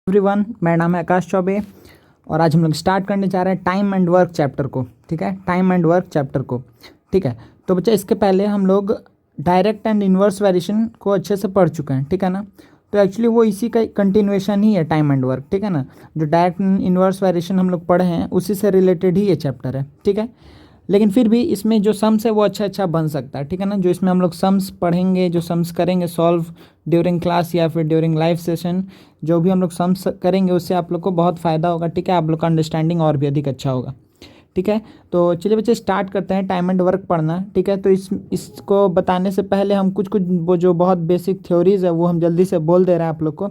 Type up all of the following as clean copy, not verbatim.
Everyone, मेरा नाम है आकाश चौबे और आज हम लोग स्टार्ट करने जा रहे हैं टाइम एंड वर्क चैप्टर को। ठीक है, टाइम एंड वर्क चैप्टर को। ठीक है, तो बच्चा इसके पहले हम लोग डायरेक्ट एंड इन्वर्स वेरिएशन को अच्छे से पढ़ चुके हैं। ठीक है ना, तो एक्चुअली वो इसी का कंटिन्यूएशन ही है टाइम एंड वर्क। ठीक है ना, जो डायरेक्ट एंड इन्वर्स वेरिएशन हम लोग पढ़े हैं उसी से रिलेटेड ही ये चैप्टर है। ठीक है, लेकिन फिर भी इसमें जो सम्स है वो अच्छा बन सकता है। ठीक है ना, जो इसमें हम लोग सम्स पढ़ेंगे, जो सम्स करेंगे सॉल्व ड्यूरिंग क्लास या फिर ड्यूरिंग लाइव सेशन, जो भी हम लोग सम्स करेंगे उससे आप लोग को बहुत फ़ायदा होगा। ठीक है, आप लोग का अंडरस्टैंडिंग और भी अधिक अच्छा होगा। ठीक है, तो चलिए बच्चे स्टार्ट करते हैं टाइम एंड वर्क पढ़ना। ठीक है, तो इसको बताने से पहले हम कुछ वो जो बहुत बेसिक थ्योरीज है वो हम जल्दी से बोल दे रहे हैं आप लोग को।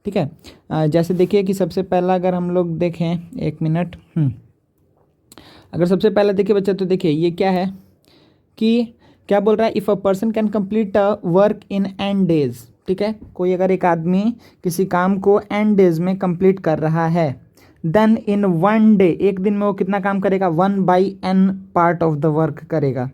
ठीक है, जैसे देखिए कि सबसे पहला अगर हम लोग देखें, एक मिनट, अगर सबसे पहले देखिए बच्चा, तो देखिए ये क्या है कि क्या बोल रहा है, if a person can complete a work in an days. ठीक है, कोई अगर एक आदमी किसी काम को एन डेज में कंप्लीट कर रहा है, देन इन वन डे, एक दिन में वो कितना काम करेगा, 1/n part of the work करेगा।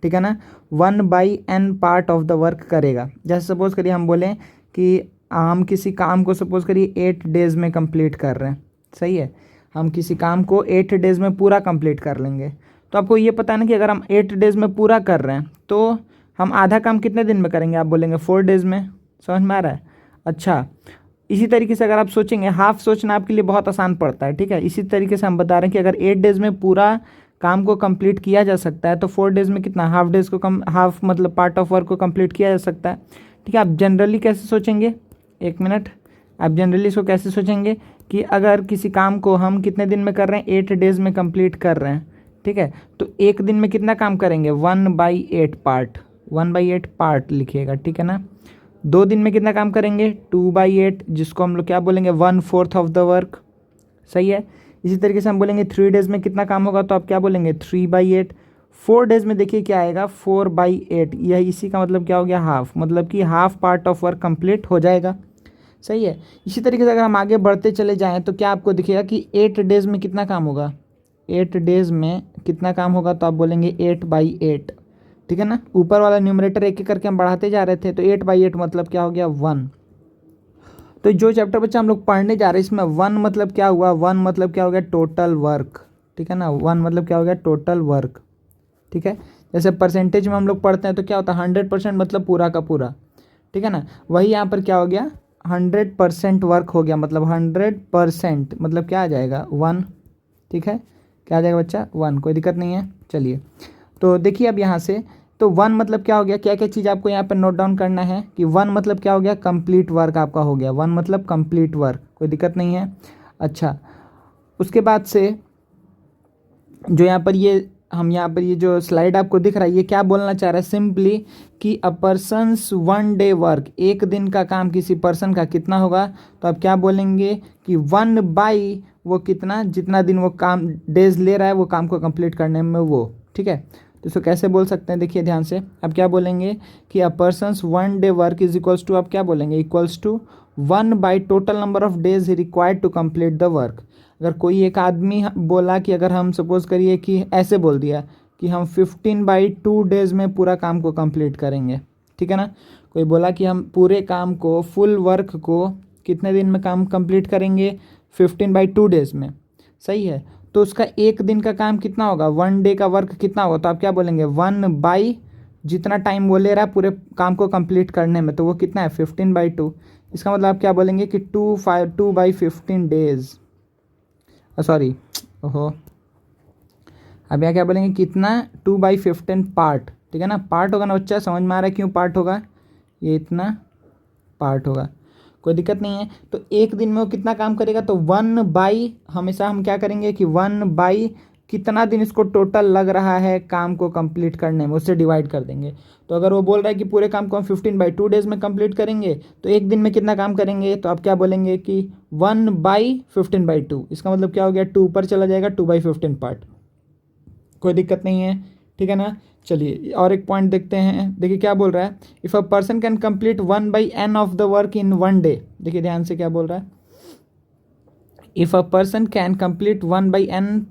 ठीक है ना, 1/n part of the work करेगा। जैसे सपोज करिए हम बोलें कि हम किसी काम को सपोज करिए 8 डेज में कंप्लीट कर रहे हैं। सही है, हम किसी काम को 8 डेज में पूरा कंप्लीट कर लेंगे। तो आपको ये पता है ना कि अगर हम 8 डेज में पूरा कर रहे हैं तो हम आधा काम कितने दिन में करेंगे, आप बोलेंगे 4 डेज में। समझ में आ रहा है? अच्छा, इसी तरीके से अगर आप सोचेंगे, हाफ सोचना आपके लिए बहुत आसान पड़ता है। ठीक है, इसी तरीके से हम बता रहे हैं कि अगर 8 डेज में पूरा काम को कंप्लीट किया जा सकता है तो 4 डेज में कितना, हाफ डेज को हाफ मतलब पार्ट ऑफ वर्क को कंप्लीट किया जा सकता है। ठीक है, आप जनरली कैसे सोचेंगे, एक मिनट, आप जनरली इसको कैसे सोचेंगे कि अगर किसी काम को हम कितने दिन में कर रहे हैं, 8 डेज में कंप्लीट कर रहे हैं। ठीक है, तो एक दिन में कितना काम करेंगे, 1/8 पार्ट, 1/8 पार्ट लिखिएगा। ठीक है ना, 2 दिन में कितना काम करेंगे, 2/8, जिसको हम लोग क्या बोलेंगे, 1/4 ऑफ द वर्क। सही है, इसी तरीके से हम बोलेंगे 3 डेज में कितना काम होगा, तो आप क्या बोलेंगे, 3/8। 4 डेज में देखिए क्या आएगा, 4/8। यह इसी का मतलब क्या हो गया, हाफ, मतलब कि half part of work complete हो जाएगा। सही है, इसी तरीके से अगर हम आगे बढ़ते चले जाएं तो क्या आपको दिखेगा कि 8 डेज में कितना काम होगा, 8 डेज में कितना काम होगा, तो आप बोलेंगे 8/8। ठीक है ना, ऊपर वाला न्यूमरेटर एक एक करके हम बढ़ाते जा रहे थे, तो 8/8 मतलब क्या हो गया, 1। तो जो चैप्टर बच्चा हम लोग पढ़ने जा रहे हैं इसमें 1 मतलब क्या हुआ, 1 मतलब क्या हो गया, टोटल वर्क। ठीक है ना, 1 मतलब क्या हो गया, टोटल वर्क। ठीक है, जैसे परसेंटेज में हम लोग पढ़ते हैं तो क्या होता है, 100% मतलब पूरा का पूरा। ठीक है ना, वही यहाँ पर क्या हो गया, 100% वर्क हो गया, मतलब 100% मतलब क्या आ जाएगा, 1। ठीक है, क्या आ जाएगा बच्चा, 1, कोई दिक्कत नहीं है। चलिए, तो देखिए अब यहाँ से, तो 1 मतलब क्या हो गया, क्या क्या चीज़ आपको यहाँ पर नोट डाउन करना है कि 1 मतलब क्या हो गया, कंप्लीट वर्क आपका हो गया, 1 मतलब कंप्लीट वर्क, कोई दिक्कत नहीं है। अच्छा, उसके बाद से जो यहाँ पर ये जो स्लाइड आपको दिख रहा है, ये क्या बोलना चाह रहा है, सिंपली कि अ पर्सनस 1 डे वर्क, एक दिन का काम किसी पर्सन का कितना होगा, तो आप क्या बोलेंगे कि 1/, वो कितना, जितना दिन वो काम डेज ले रहा है वो काम को कंप्लीट करने में वो। ठीक है, तो इसको कैसे बोल सकते हैं, देखिए ध्यान से, आप क्या बोलेंगे कि a persons 1 day work is equals to, आप क्या बोलेंगे, equals to 1/, total number of days required to complete the work. अगर कोई एक आदमी बोला कि अगर हम सपोज करिए कि ऐसे बोल दिया कि हम 15/2 डेज में पूरा काम को कंप्लीट करेंगे। ठीक है ना, कोई बोला कि हम पूरे काम को, फुल वर्क को कितने दिन में काम कंप्लीट करेंगे, 15/2 डेज में। सही है, तो उसका एक दिन का काम कितना होगा, 1 डे का वर्क कितना होगा, तो आप क्या बोलेंगे, 1/, जितना टाइम वो ले रहा है पूरे काम को कंप्लीट करने में, तो वो कितना है, 15/2। इसका मतलब आप क्या बोलेंगे कि 2/15 डेज, सॉरी, ओहो, अब यहाँ क्या बोलेंगे, कितना, 2/15 पार्ट। ठीक है ना, पार्ट होगा ना बच्चा, समझ में आ रहा है क्यों पार्ट होगा, ये इतना पार्ट होगा, कोई दिक्कत नहीं है। तो एक दिन में वो कितना काम करेगा, तो 1/, हमेशा हम क्या करेंगे कि 1/, कितना दिन इसको टोटल लग रहा है काम को कंप्लीट करने में, उससे डिवाइड कर देंगे। तो अगर वो बोल रहा है कि पूरे काम को हम 15/2 डेज में कंप्लीट करेंगे, तो एक दिन में कितना काम करेंगे, तो आप क्या बोलेंगे कि 1/15/2। इसका मतलब क्या हो गया, 2 ऊपर चला जाएगा, 2/15 पार्ट, कोई दिक्कत नहीं है। ठीक है ना, चलिए और एक पॉइंट देखते हैं, देखिए क्या बोल रहा है, if a person can complete 1/n of the work in 1 day. देखिए ध्यान से क्या बोल रहा है, if a person can complete 1/n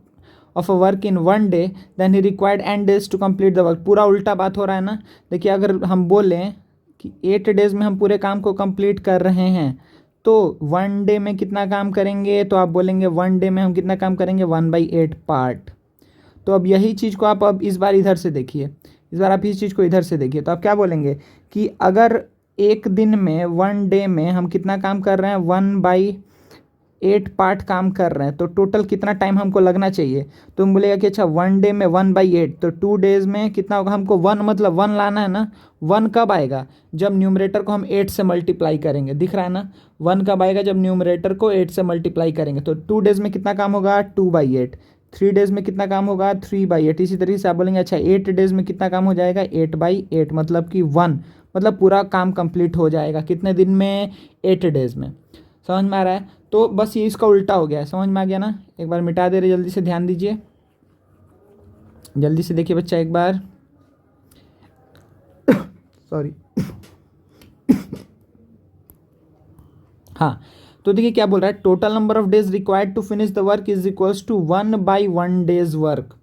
of a work in 1 day then he required n days to complete the work. पूरा उल्टा बात हो रहा है ना। देखिए अगर हम बोलें कि 8 डेज में हम पूरे काम को कंप्लीट कर रहे हैं, तो 1 डे में कितना काम करेंगे, तो आप बोलेंगे 1 डे में हम कितना काम करेंगे, 1/8 पार्ट। तो अब यही चीज़ को आप अब इस बार इधर से देखिए, इस बार आप इस चीज़ को इधर से देखिए, तो आप क्या बोलेंगे कि अगर एक दिन में 1 डे में हम कितना काम कर रहे हैं, 1/8 पार्ट काम कर रहे हैं, तो टोटल कितना टाइम हमको लगना चाहिए। तो हम बोलेगा कि अच्छा 1 डे में 1/8, तो 2 डेज में कितना होगा, हमको 1 मतलब 1 लाना है ना। 1 कब आएगा, जब न्यूमरेटर को हम 8 से मल्टीप्लाई करेंगे, दिख रहा है ना। 1 कब आएगा, जब न्यूमरेटर को 8 से मल्टीप्लाई करेंगे। तो 2 डेज में कितना काम होगा, 2/8। 3 डेज में कितना काम होगा, 3/8। इसी तरीके से आप बोलेंगे अच्छा 8 डेज में कितना काम हो जाएगा, 8/8 मतलब कि 1, मतलब पूरा काम कंप्लीट हो जाएगा कितने दिन में, 8 डेज में। समझ में आ रहा है। तो बस ये इसका उल्टा हो गया है, समझ में आ गया ना। एक बार मिटा दे रहे, जल्दी से ध्यान दीजिए, जल्दी से देखिए बच्चा एक बार। सॉरी। हाँ, तो देखिए क्या बोल रहा है, total number of days required to finish the work is equals to 1/1 days work.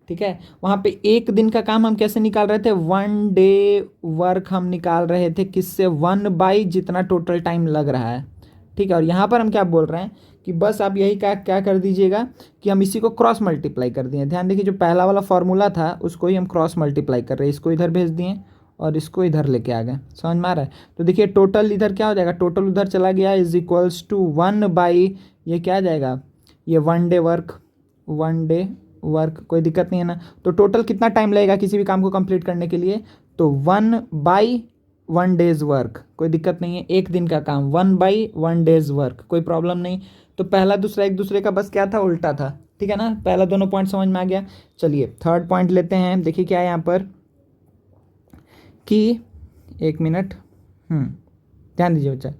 ठीक है, वहाँ पे एक दिन का काम हम कैसे निकाल रहे थे, 1 डे वर्क हम निकाल रहे थे किससे, 1 जितना टोटल टाइम लग रहा है। ठीक है, और यहाँ पर हम क्या बोल रहे हैं कि बस आप यही क्या कर दीजिएगा कि हम इसी को क्रॉस मल्टीप्लाई कर दिए। ध्यान देखिए, जो पहला वाला फॉर्मूला था उसको ही हम क्रॉस मल्टीप्लाई कर रहे हैं, इसको इधर भेज दिए और इसको इधर लेके आ गए। समझ में आ रहा है। तो देखिए टोटल इधर क्या हो जाएगा, टोटल उधर चला गया इज इक्वल्स टू 1 ये क्या आ जाएगा, ये 1 डे वर्क, 1 डे वर्क, कोई दिक्कत नहीं है ना। तो टोटल कितना टाइम लगेगा किसी भी काम को कंप्लीट करने के लिए, तो 1/1 डेज वर्क, कोई दिक्कत नहीं है। एक दिन का काम 1/1 डेज वर्क, कोई प्रॉब्लम नहीं। तो पहला दूसरा एक दूसरे का बस क्या था, उल्टा था। ठीक है ना, पहला दोनों पॉइंट समझ में आ गया। चलिए थर्ड पॉइंट लेते हैं। देखिए क्या है यहाँ पर कि एक मिनट, ध्यान दीजिए बच्चा,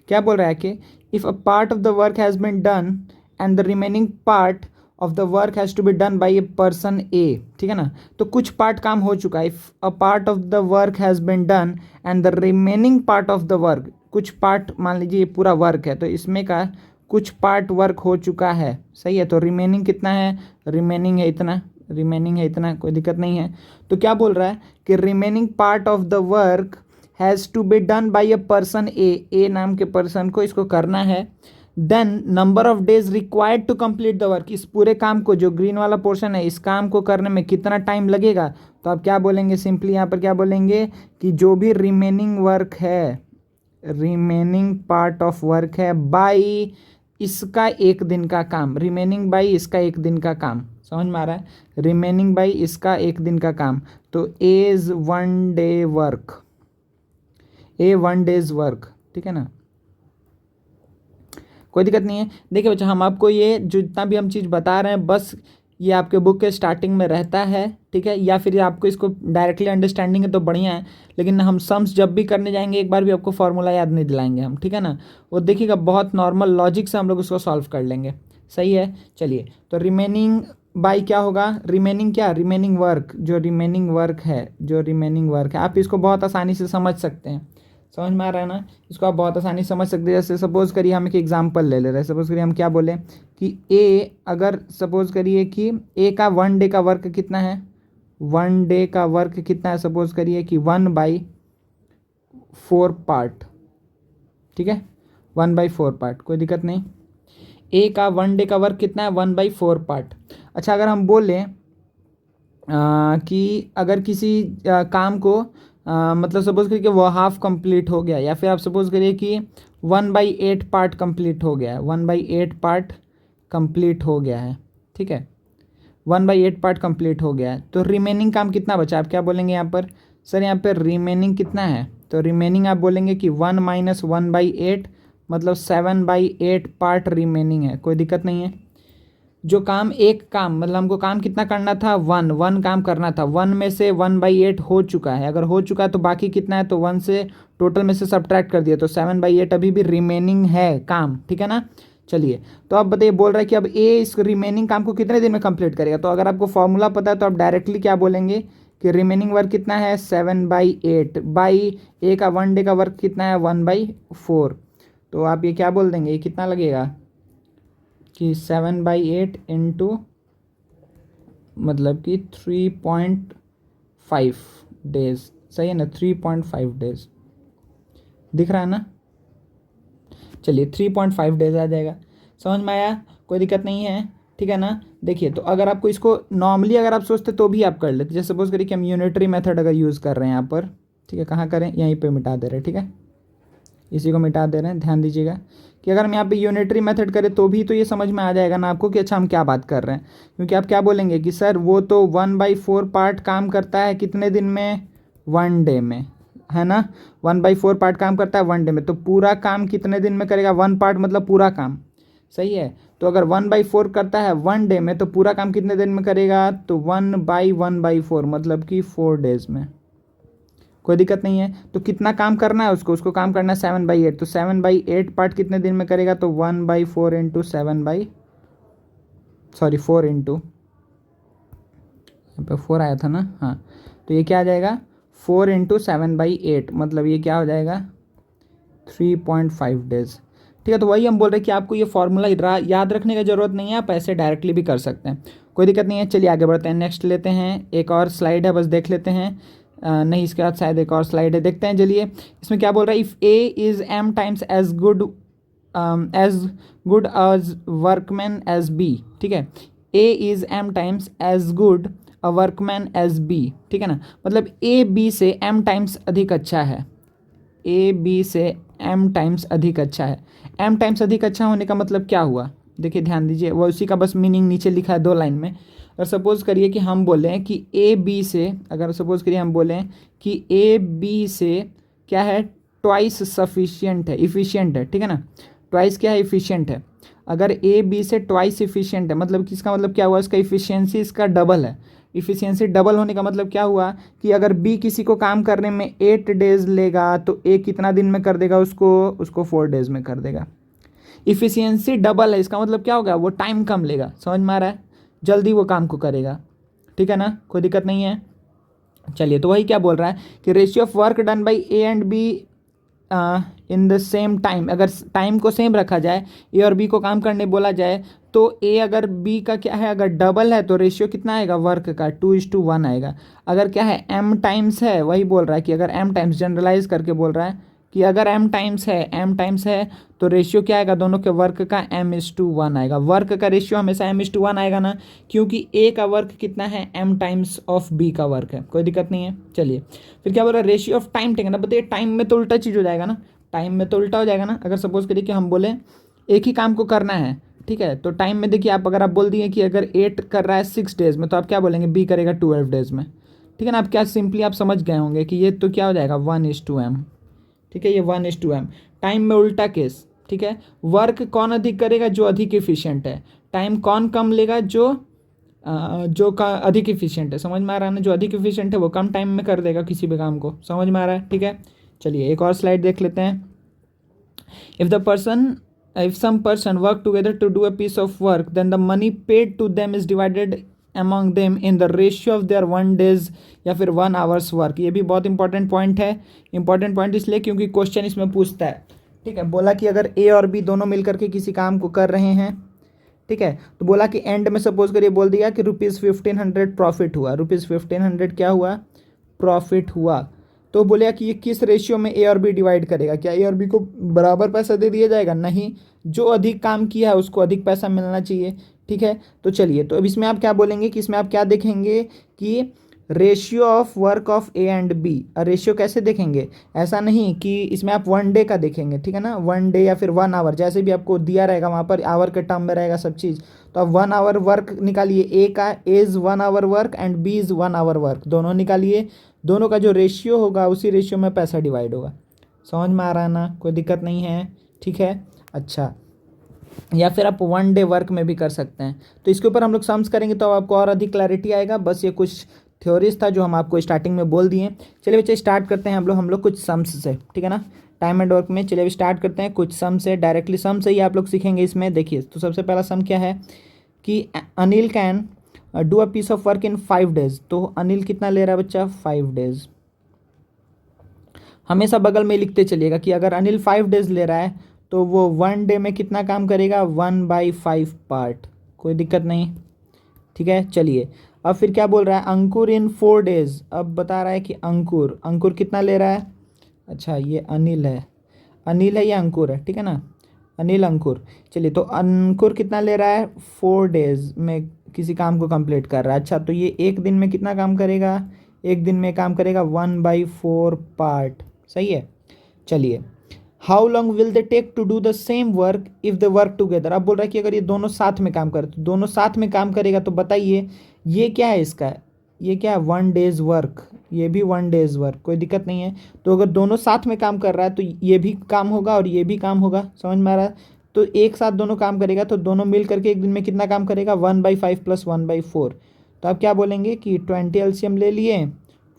क्या बोल रहा है कि if a part of the work has been done and the remaining part of the work has to be done by a person A. ठीक है ना, तो कुछ पार्ट काम हो चुका है। If a part of the work has been done and the remaining part of the work, कुछ पार्ट, मान लीजिए ये पूरा वर्क है तो इसमें का कुछ पार्ट वर्क हो चुका है, सही है। तो रिमेनिंग कितना है, रिमेनिंग है इतना, रिमेनिंग है इतना, कोई दिक्कत नहीं है। तो क्या बोल रहा है कि remaining part of the work has to be done by a person A नाम के पर्सन को इसको करना है। Then number of days required to complete the work, इस पूरे काम को, जो ग्रीन वाला पोर्शन है, इस काम को करने में कितना टाइम लगेगा। तो आप क्या बोलेंगे, सिंपली यहाँ पर क्या बोलेंगे कि जो भी रिमेनिंग वर्क है, रिमेनिंग पार्ट ऑफ वर्क है, बाई इसका एक दिन का काम, रिमेनिंग बाई इसका एक दिन का काम। समझ में आ रहा है, रिमेनिंग बाई इसका एक दिन का काम। तो एज 1 डे वर्क, ए 1 डेज वर्क। ठीक है ना, कोई दिक्कत नहीं है। देखिए बच्चा, हम आपको ये जो जितना भी हम चीज़ बता रहे हैं, बस ये आपके बुक के स्टार्टिंग में रहता है। ठीक है, या फिर आपको इसको डायरेक्टली अंडरस्टैंडिंग है तो बढ़िया है, लेकिन हम सम्स जब भी करने जाएंगे एक बार भी आपको फॉर्मूला याद नहीं दिलाएंगे हम। ठीक है ना, वो देखिएगा बहुत नॉर्मल लॉजिक से हम लोग उसको सॉल्व कर लेंगे। सही है, चलिए तो रिमेनिंग बाई क्या होगा, रिमेनिंग क्या, रिमेनिंग वर्क, जो रिमेनिंग वर्क है, जो रिमेनिंग वर्क है, आप इसको बहुत आसानी से समझ सकते हैं। समझ में आ रहा है ना, इसको आप बहुत आसानी से समझ सकते हैं। जैसे सपोज़ करिए हम एक एग्जांपल ले ले रहे हैं। सपोज़ करिए हम क्या बोले कि ए, अगर सपोज़ करिए कि ए का 1 डे का वर्क कितना है, 1 डे का वर्क कितना है, सपोज़ करिए कि 1/4 पार्ट। ठीक है, 1/4 पार्ट, कोई दिक्कत नहीं। ए का 1 डे का वर्क कितना है, 1/4 पार्ट। अच्छा, अगर हम बोलें कि अगर किसी काम को मतलब सपोज़ करिए कि वो हाफ कंप्लीट हो गया, या फिर आप सपोज़ करिए कि 1/8 पार्ट कंप्लीट हो गया है, 1/8 पार्ट कंप्लीट हो गया है। ठीक है, 1/8 पार्ट कंप्लीट हो गया है, तो रिमेनिंग काम कितना बचा, आप क्या बोलेंगे यहाँ पर, सर यहाँ पर रिमेनिंग कितना है। तो रिमेनिंग आप बोलेंगे कि 1 - 1/8 मतलब 7/8 पार्ट रिमेनिंग है, कोई दिक्कत नहीं है। जो काम, एक काम मतलब हमको काम कितना करना था, 1 काम करना था, 1 में से 1/8 हो चुका है। अगर हो चुका है तो बाकी कितना है, तो 1 से टोटल में से सब्ट्रैक्ट कर दिया, तो 7/8 अभी भी रिमेनिंग है काम। ठीक है ना, चलिए तो अब बताइए, बोल रहा है कि अब ए इस रिमेनिंग काम को कितने दिन में कंप्लीट करेगा। तो अगर आपको फॉर्मूला पता है तो आप डायरेक्टली क्या बोलेंगे कि रिमेनिंग वर्क कितना है, 7/8 बाई ए का 1 डे का वर्क कितना है, 1/4। तो आप ये क्या बोल देंगे, ये कितना लगेगा कि 7/8 इंटू मतलब कि 3.5 डेज। सही है ना, 3.5 डेज, दिख रहा है ना। चलिए 3.5 डेज आ जाएगा। समझ में आया? कोई दिक्कत नहीं है, ठीक है ना। देखिए तो अगर आपको इसको नॉर्मली अगर आप सोचते तो भी आप कर लेते, जैसे सपोज करिए कि हम यूनिटरी मेथड अगर यूज़ कर रहे हैं यहाँ पर, ठीक है, कहाँ करें, यहीं पे मिटा दे रहे हैं, ठीक है, इसी को मिटा दे रहे हैं। ध्यान दीजिएगा कि अगर हम यहाँ पे यूनिटरी मेथड करें तो भी तो ये समझ में आ जाएगा ना आपको कि अच्छा हम क्या बात कर रहे हैं, क्योंकि आप क्या बोलेंगे कि सर वो तो 1/4 पार्ट काम करता है कितने दिन में, 1 डे में, है ना। 1/4 पार्ट काम करता है 1 डे में, तो पूरा काम कितने दिन में करेगा, 1 पार्ट मतलब पूरा काम, सही है। तो अगर 1/4 करता है 1 डे में तो पूरा काम कितने दिन में करेगा, तो 1/1/4 मतलब कि 4 डेज में। कोई दिक्कत नहीं है। तो कितना काम करना है उसको काम करना है 7/8, तो 7/8 पार्ट कितने दिन में करेगा, तो 1/4 इंटू 4 इंटू, यहाँ पे 4 आया था ना, हाँ, तो ये क्या आ जाएगा 4 इंटू 7/8, मतलब ये क्या हो जाएगा 3.5 डेज। ठीक है, तो वही हम बोल रहे हैं कि आपको ये फॉर्मूला याद रखने की ज़रूरत नहीं है, आप ऐसे डायरेक्टली भी कर सकते हैं, कोई दिक्कत नहीं है। चलिए आगे बढ़ते हैं, नेक्स्ट लेते हैं, एक और स्लाइड है, बस देख लेते हैं। नहीं, इसके बाद शायद एक और स्लाइड है, देखते हैं। चलिए इसमें क्या बोल रहा है, if A is m times as good as workman as B, ठीक है, A is m times as good a workman as B, ठीक है ना, मतलब ए बी से m टाइम्स अधिक अच्छा है, ए बी से m टाइम्स अधिक अच्छा है। m टाइम्स अधिक अच्छा होने का मतलब क्या हुआ, देखिए ध्यान दीजिए, वो उसी का बस मीनिंग नीचे लिखा है 2 लाइन में। और सपोज़ करिए कि हम बोलें कि ए बी से, अगर सपोज़ करिए हम बोलें कि ए बी से क्या है, ट्वाइस सफिशियंट है, इफ़िशियंट है, ठीक है ना, ट्वाइस क्या है, इफ़िशियंट है। अगर ए बी से ट्वाइस इफ़िशियंट है मतलब कि इसका मतलब क्या हुआ, इसका इफ़िशियंसी इसका डबल है। इफ़िशियंसी डबल होने का मतलब क्या हुआ कि अगर बी किसी को काम करने में 8 डेज लेगा तो ए कितना दिन में कर देगा, उसको 4 डेज में कर देगा। इफ़िशियंसी डबल है, इसका मतलब क्या होगा, वो टाइम कम लेगा, समझ में आ रहा है, जल्दी वो काम को करेगा, ठीक है ना, कोई दिक्कत नहीं है। चलिए तो वही क्या बोल रहा है कि ratio of work done by A and B in the same time, अगर टाइम को सेम रखा जाए, ए और बी को काम करने बोला जाए, तो ए अगर बी का क्या है, अगर डबल है तो रेशियो कितना आएगा वर्क का, 2:1 आएगा। अगर क्या है m टाइम्स है, वही बोल रहा है कि अगर m टाइम्स, जनरलाइज करके बोल रहा है कि अगर m टाइम्स है तो रेशियो क्या आएगा, दोनों के वर्क का m:1 आएगा। वर्क का रेशियो हमेशा m:1 आएगा ना, क्योंकि a का वर्क कितना है, m टाइम्स ऑफ b का वर्क है, कोई दिक्कत नहीं है। चलिए फिर क्या बोल रहा है, रेशियो ऑफ टाइम टेकन, अब बताइए टाइम में तो उल्टा चीज़ हो जाएगा ना, टाइम में तो उल्टा हो जाएगा ना। अगर सपोज करिए कि हम बोले एक ही काम को करना है, ठीक है, तो टाइम में देखिए आप अगर आप बोल दिए कि अगर 8 कर रहा है 6 डेज में, तो आप क्या बोलेंगे, बी करेगा 12 डेज में, ठीक है ना। आप क्या सिंपली आप समझ गए होंगे कि ये तो क्या हो जाएगा 1:m, ठीक है, ये 1:m। टाइम में उल्टा केस, ठीक है, वर्क कौन अधिक करेगा, जो अधिक इफिशियंट है, टाइम कौन कम लेगा, जो का अधिक इफिशियंट है, समझ में आ रहा है ना, जो अधिक इफिशियंट है वो कम टाइम में कर देगा किसी भी काम को, समझ में आ रहा है, ठीक है। चलिए एक और स्लाइड देख लेते हैं। If some person work together to do a piece of work, then the money paid to them is divided among them in the ratio of their 1 days या फिर 1 hours work। ये भी बहुत इंपॉर्टेंट पॉइंट है, important point इसलिए क्योंकि question इसमें पूछता है, ठीक है। बोला कि अगर ए और बी दोनों मिलकर के किसी काम को कर रहे हैं, ठीक है, तो बोला कि एंड में सपोज करिए बोल दिया कि ₹1500 प्रॉफिट हुआ, ₹1500 क्या हुआ, प्रॉफिट हुआ। तो बोले कि ये किस रेशियो में ए और बी डिवाइड करेगा, क्या ए और बी को बराबर पैसा दे दिया जाएगा, नहीं, जो अधिक काम किया है उसको अधिक पैसा मिलना चाहिए, ठीक है। तो चलिए, तो अब इसमें आप क्या बोलेंगे कि इसमें आप क्या देखेंगे कि ratio of work of A and B. Ratio कैसे देखेंगे, ऐसा नहीं कि इसमें आप 1 डे का देखेंगे, ठीक है ना, 1 डे या फिर 1 आवर, जैसे भी आपको दिया रहेगा वहाँ पर आवर के टर्म में रहेगा सब चीज़। तो आप 1 आवर वर्क निकालिए, ए का is 1 hour work and B is 1 hour work, दोनों निकालिए, दोनों का जो रेशियो होगा उसी रेशियो में पैसा डिवाइड होगा। समझ में आ रहा है ना, कोई दिक्कत नहीं है, ठीक है। अच्छा, या फिर आप 1 डे वर्क में भी कर सकते हैं। तो इसके ऊपर हम लोग सम्स करेंगे तो आपको और अधिक क्लैरिटी आएगा। बस ये कुछ थ्योरीज था जो हम आपको स्टार्टिंग में बोल दिए। चलिए बच्चे स्टार्ट करते हैं हम लोग कुछ सम्स से, ठीक है ना, टाइम एंड वर्क में। चलिए अभी स्टार्ट करते हैं कुछ सम से, डायरेक्टली सम से ही आप लोग सीखेंगे इसमें। देखिए तो सबसे पहला सम क्या है कि Anil can do a piece of work in 5 days. तो अनिल कितना ले रहा है बच्चा, 5 डेज। हमेशा बगल में लिखते चलिएगा कि अगर अनिल 5 डेज ले रहा है तो वो 1 डे में कितना काम करेगा, 1/5 पार्ट, कोई दिक्कत नहीं, ठीक है। चलिए अब फिर क्या बोल रहा है, अंकुर इन 4 डेज। अब बता रहा है कि अंकुर कितना ले रहा है, अच्छा ये अनिल है या अंकुर है, ठीक है ना, अनिल अंकुर। चलिए तो अंकुर कितना ले रहा है, 4 डेज में किसी काम को कंप्लीट कर रहा है। अच्छा तो ये एक दिन में कितना काम करेगा, एक दिन में काम करेगा 1/4 पार्ट, सही है। चलिए how long will they take to do the same work if they work together. अब बोल रहा है कि अगर ये दोनों साथ में काम करे तो दोनों साथ में काम करेगा, तो बताइए ये क्या है इसका, ये क्या है 1 डेज वर्क, ये भी 1 डेज वर्क, कोई दिक्कत नहीं है। तो अगर दोनों साथ में काम कर रहा है तो ये भी काम होगा और ये भी काम होगा, समझ में आ रहा है। तो एक साथ दोनों काम करेगा तो दोनों मिल करके एक दिन में कितना काम करेगा, 1/5 + 1/4। तो आप क्या बोलेंगे कि 20 एलसीएम ले लिए,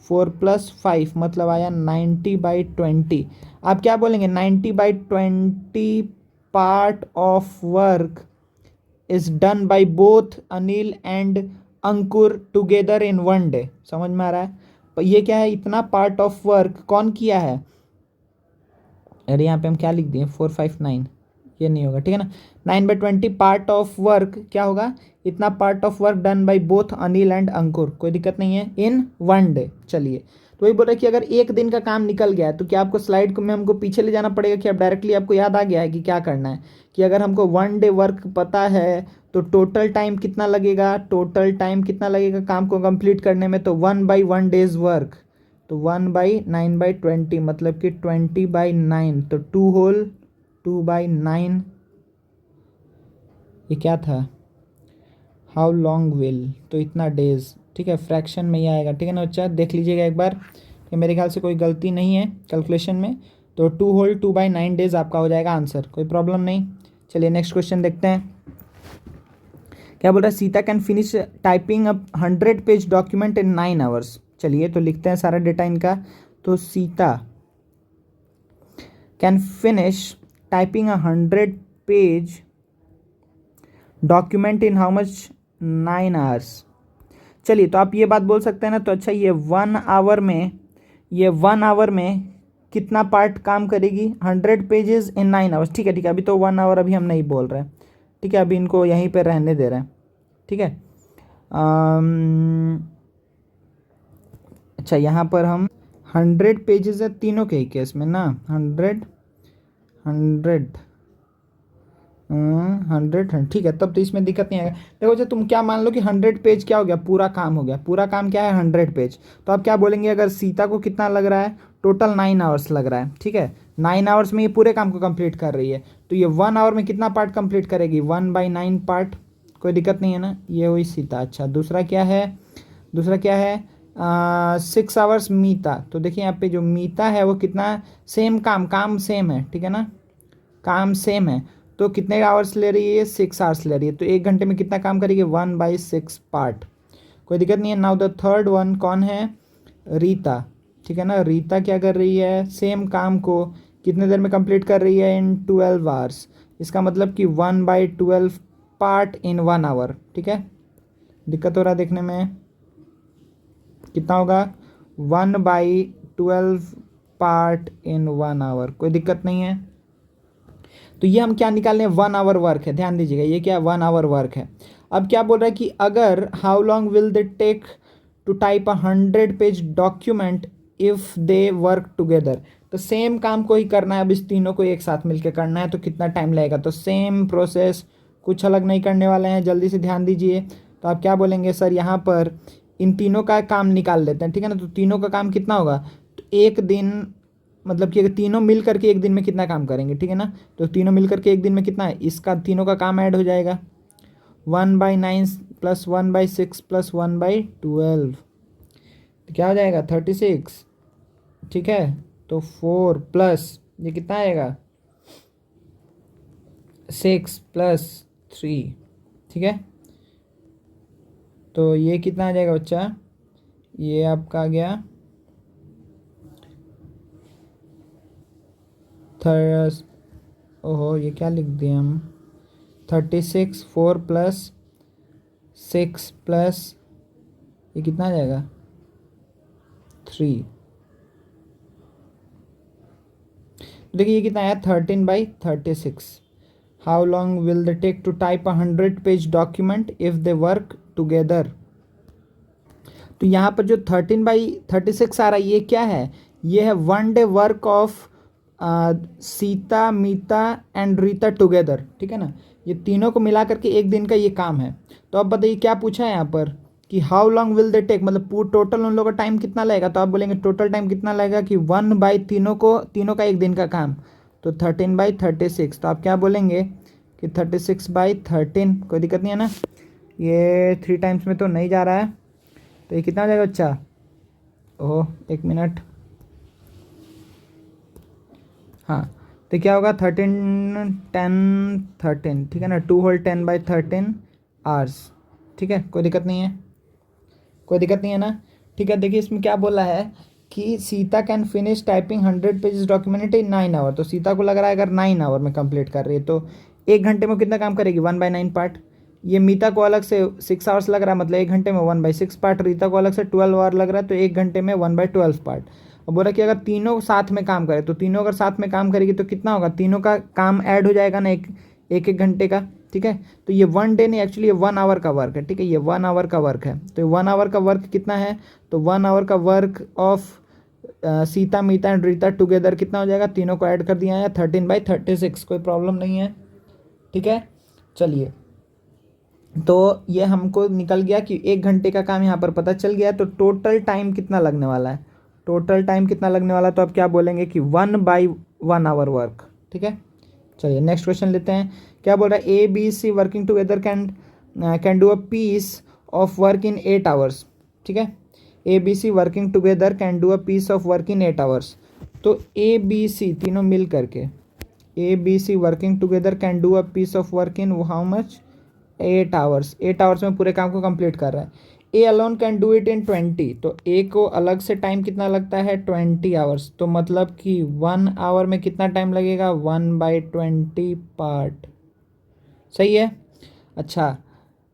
4 + 5 मतलब आया 90/20। आप क्या बोलेंगे, 90/20 part of work is done by both Anil and Ankur together in 1 day. समझ में आ रहा है। ये क्या है, इतना पार्ट ऑफ वर्क कौन किया है, अरे यहाँ पे हम क्या लिख दिए 459, ये नहीं होगा, ठीक है ना। 9/20 पार्ट ऑफ वर्क क्या होगा, इतना part of work done by both Anil and Ankur, कोई दिक्कत नहीं है, इन 1 डे। चलिए तो वही बोल रहे कि अगर एक दिन का काम निकल गया है तो क्या आपको स्लाइड को में हमको पीछे ले जाना पड़ेगा कि अब डायरेक्टली आपको याद आ गया है कि क्या करना है, कि अगर हमको 1 डे वर्क पता है तो टोटल टाइम कितना लगेगा, टोटल टाइम कितना लगेगा काम को कंप्लीट करने में, तो 1/1 डेज वर्क, तो 1/9/20 मतलब कि 20/9, तो 2/9, ये क्या था, हाउ लॉन्ग विल, तो इतना डेज, ठीक है, फ्रैक्शन में ही आएगा, ठीक है ना बच्चा, देख लीजिएगा एक बार कि मेरे ख्याल से कोई गलती नहीं है कैलकुलेशन में। तो 2/9 डेज आपका हो जाएगा आंसर, कोई प्रॉब्लम नहीं। चलिए नेक्स्ट क्वेश्चन देखते हैं क्या बोल रहा है, Sita can finish typing a 100 page document in 9 hours. चलिए तो लिखते हैं सारा डेटा इनका। तो Sita can finish typing a 100 page document in how much, 9 hours. चलिए तो आप ये बात बोल सकते हैं ना, तो अच्छा ये 1 आवर में, ये 1 आवर में कितना पार्ट काम करेगी, 100 पेजेस इन 9 आवर्स, ठीक है ठीक है। अभी तो 1 आवर अभी हम नहीं बोल रहे हैं, ठीक है, अभी इनको यहीं पे रहने दे रहे हैं, ठीक है। अच्छा यहाँ पर हम 100 पेजेस है तीनों के ही केस में ना, 100 ठीक है, तब तो इसमें दिक्कत नहीं आएगा। देखो अच्छा तुम क्या मान लो कि 100 पेज क्या हो गया, पूरा काम हो गया, पूरा काम क्या है 100 पेज। तो आप क्या बोलेंगे, अगर सीता को कितना लग रहा है, टोटल 9 आवर्स लग रहा है, ठीक है, 9 आवर्स में ये पूरे काम को कंप्लीट कर रही है, तो ये 1 आवर में कितना पार्ट कंप्लीट करेगी, 1/9 पार्ट, कोई दिक्कत नहीं है ना, ये हुई सीता। अच्छा दूसरा क्या है, दूसरा क्या है, 6 आवर्स मीता। तो देखिए यहाँ पे जो मीता है वो कितना, सेम काम, काम सेम है, ठीक है ना, काम सेम है, तो कितने आवर्स ले रही है, 6 आवर्स ले रही है, तो 1 घंटे में कितना काम करेगी, 1/6 पार्ट, कोई दिक्कत नहीं है। नाउ द थर्ड वन कौन है, रीता, ठीक है ना, रीता क्या कर रही है, सेम काम को कितने देर में कंप्लीट कर रही है, इन 12 आवर्स, इसका मतलब कि 1/12 पार्ट इन 1 आवर, ठीक है। दिक्कत हो रहा है देखने में, कितना होगा, 1/12 पार्ट इन 1 आवर, कोई दिक्कत नहीं है। तो ये हम क्या निकाल रहे हैं, 1 आवर वर्क है, ध्यान दीजिएगा ये क्या 1 आवर वर्क है। अब क्या बोल रहा है कि अगर how long will they take to type a 100 page document if they work together. तो सेम काम को ही करना है, अब इस तीनों को एक साथ मिलकर करना है, तो कितना टाइम लगेगा, तो सेम प्रोसेस, कुछ अलग नहीं करने वाले हैं, जल्दी से ध्यान दीजिए। तो आप क्या बोलेंगे, सर यहाँ पर इन तीनों का काम निकाल लेते हैं, ठीक है ना, तो तीनों का काम कितना होगा, तो एक दिन, मतलब कि अगर तीनों मिल करके एक दिन में कितना काम करेंगे, ठीक है ना, तो तीनों मिल करके एक दिन में कितना है, इसका तीनों का काम ऐड हो जाएगा, 1/9 + 1/6 + 1/12, तो क्या हो जाएगा 36, ठीक है। तो 4 प्लस ये कितना आएगा, 6 + 3, ठीक है। तो ये कितना आ जाएगा बच्चा, ये आपका आ गया थर्स, ओहो ये क्या लिख दिए हम, 36, 4 + 6 + ये कितना आ जाएगा 3, देखिए ये कितना आया 13/36। How long will they take to type a 100 page document if they work together. तो यहाँ पर जो 13/36 आ रहा है ये क्या है, ये है 1 day work of Sita, Mita and Rita together, ठीक है ना, ये तीनों को मिला करके एक दिन का ये काम है। तो अब बताइए क्या पूछा है यहाँ पर कि how long will they take, मतलब पूरा टोटल उन लोगों का टाइम कितना लगेगा। तो आप बोलेंगे टोटल टाइम कितना लगेगा कि 1/, तीनों का एक दिन का काम, तो 13/36। तो आप क्या बोलेंगे कि 36/13, कोई दिक्कत नहीं है ना, ये 3 टाइम्स में तो नहीं जा रहा है, तो ये कितना हो जाएगा बच्चा। ओह 1 मिनट, हाँ, तो क्या होगा 13 ठीक है ना, 2 होल 10/13 आवर्स, ठीक है, कोई दिक्कत नहीं है, कोई दिक्कत नहीं है ना। ठीक है, देखिए इसमें क्या बोला है कि Sita can finish typing 100 pages document in 9 hour. तो सीता को लग रहा है अगर 9 आवर में कंप्लीट कर रही है तो 1 घंटे में कितना काम करेगी, 1/9 पार्ट। ये मीता को अलग से 6 आवर्स लग रहा है, मतलब 1 घंटे में 1/6 पार्ट। रीता को अलग से 12 आवर लग रहा है, तो 1 घंटे में 1/12 पार्ट। और बोला कि अगर तीनों साथ में काम करे, तो तीनों अगर साथ में काम करेगी तो कितना होगा, तीनों का काम ऐड हो जाएगा ना, एक घंटे का, ठीक है। तो ये 1 डे नहीं, एक्चुअली ये 1 आवर का वर्क है, ठीक है, ये 1 आवर का वर्क है। तो 1 आवर का वर्क कितना है, तो 1 आवर का work of Sita, Mita and Rita together कितना हो जाएगा, तीनों को ऐड कर दिया है 13/36, कोई प्रॉब्लम नहीं है, ठीक है। चलिए, तो ये हमको निकल गया कि 1 घंटे का काम यहाँ पर पता चल गया। तो टोटल टाइम कितना लगने वाला है, टोटल टाइम कितना लगने वाला है, तो आप क्या बोलेंगे कि 1/1 आवर वर्क, ठीक है। चलिए नेक्स्ट क्वेश्चन लेते हैं। क्या बोल रहा है, ABC working together can do a piece of work in 8 hours, ठीक है। ABC working together can do a piece of work in 8 hours. तो ABC तीनों मिल करके, ABC working together can do a piece of work in how much, 8 hours. 8 hours में पूरे काम को कंप्लीट कर रहा है। A alone can do it in 20, तो ए को अलग से टाइम कितना लगता है 20 आवर्स। तो मतलब कि 1 आवर में कितना टाइम लगेगा, 1/20 पार्ट, सही है। अच्छा,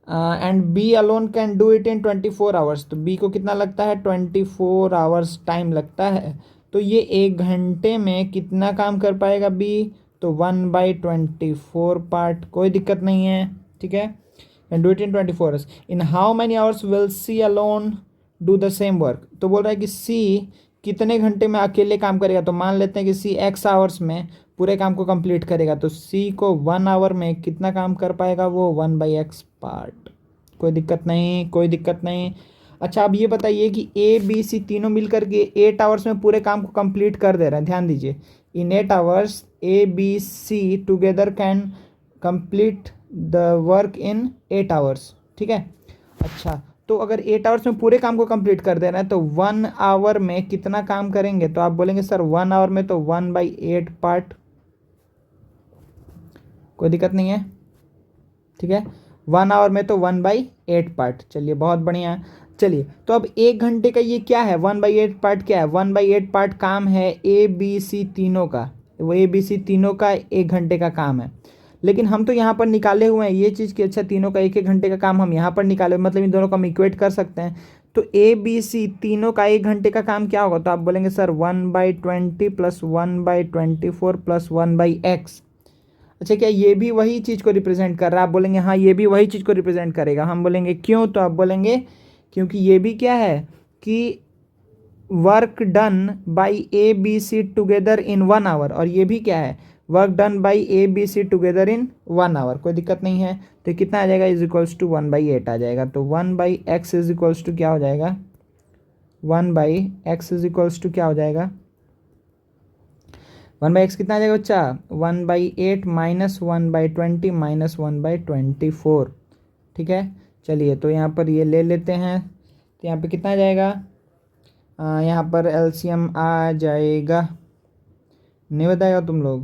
and B alone can do it in 24 hours, तो बी को कितना लगता है 24 आवर्स टाइम लगता है। तो ये 1 घंटे में कितना काम कर पाएगा बी, तो 1/24 पार्ट, कोई दिक्कत नहीं है, ठीक है। and do it in 24 hours. In how many hours will C alone do the same work? तो बोल रहा है कि C कितने घंटे में अकेले काम करेगा। तो मान लेते हैं कि C x आवर्स में पूरे काम को कंप्लीट करेगा, तो C को 1 आवर में कितना काम कर पाएगा, वो 1/x पार्ट, कोई दिक्कत नहीं, कोई दिक्कत नहीं। अच्छा, अब ये बताइए कि ABC तीनों मिलकर के 8 आवर्स में पूरे काम को कंप्लीट कर दे रहे हैं, ध्यान दीजिए। इन 8 hours ABC together can complete the work in 8 hours, ठीक है। अच्छा, तो अगर 8 आवर्स में पूरे काम को कंप्लीट कर देना है तो 1 आवर में कितना काम करेंगे, तो आप बोलेंगे सर 1 आवर में तो 1/8 पार्ट, कोई दिक्कत नहीं है, ठीक है। 1 आवर में तो 1/8 पार्ट, चलिए बहुत बढ़िया। चलिए, तो अब 1 घंटे का ये क्या है, 1/8 पार्ट क्या है, 1/8 पार्ट काम है ABC तीनों का, वो ABC तीनों का 1 घंटे का काम है। लेकिन हम तो यहाँ पर निकाले हुए हैं ये चीज़ कि अच्छा तीनों का 1-1 घंटे का काम हम यहाँ पर निकाले, मतलब इन दोनों को हम इक्वेट कर सकते हैं। तो ABC तीनों का 1 घंटे का काम क्या होगा, तो आप बोलेंगे सर 1/20 + 1/24 + 1/x। अच्छा, क्या ये भी वही चीज़ को रिप्रेजेंट कर रहा है, आप बोलेंगे हाँ ये भी वही चीज़ को रिप्रेजेंट करेगा। हम बोलेंगे क्यों, तो आप बोलेंगे क्योंकि ये भी क्या है कि work done by ABC together in 1 hour, और ये भी क्या है, work done by ABC together in 1 hour, कोई दिक्कत नहीं है। तो कितना आ जाएगा, = 1/8 आ जाएगा। तो 1/x = क्या हो जाएगा, 1/x क्या हो जाएगा, 1/x कितना आ जाएगा बच्चा, 1/8 - 1/20 - 1/24, ठीक है। चलिए, तो यहाँ पर ये ले लेते हैं, तो यहाँ पे कितना आ जाएगा, यहाँ पर LCM आ जाएगा, नहीं बताएगा तुम लोग,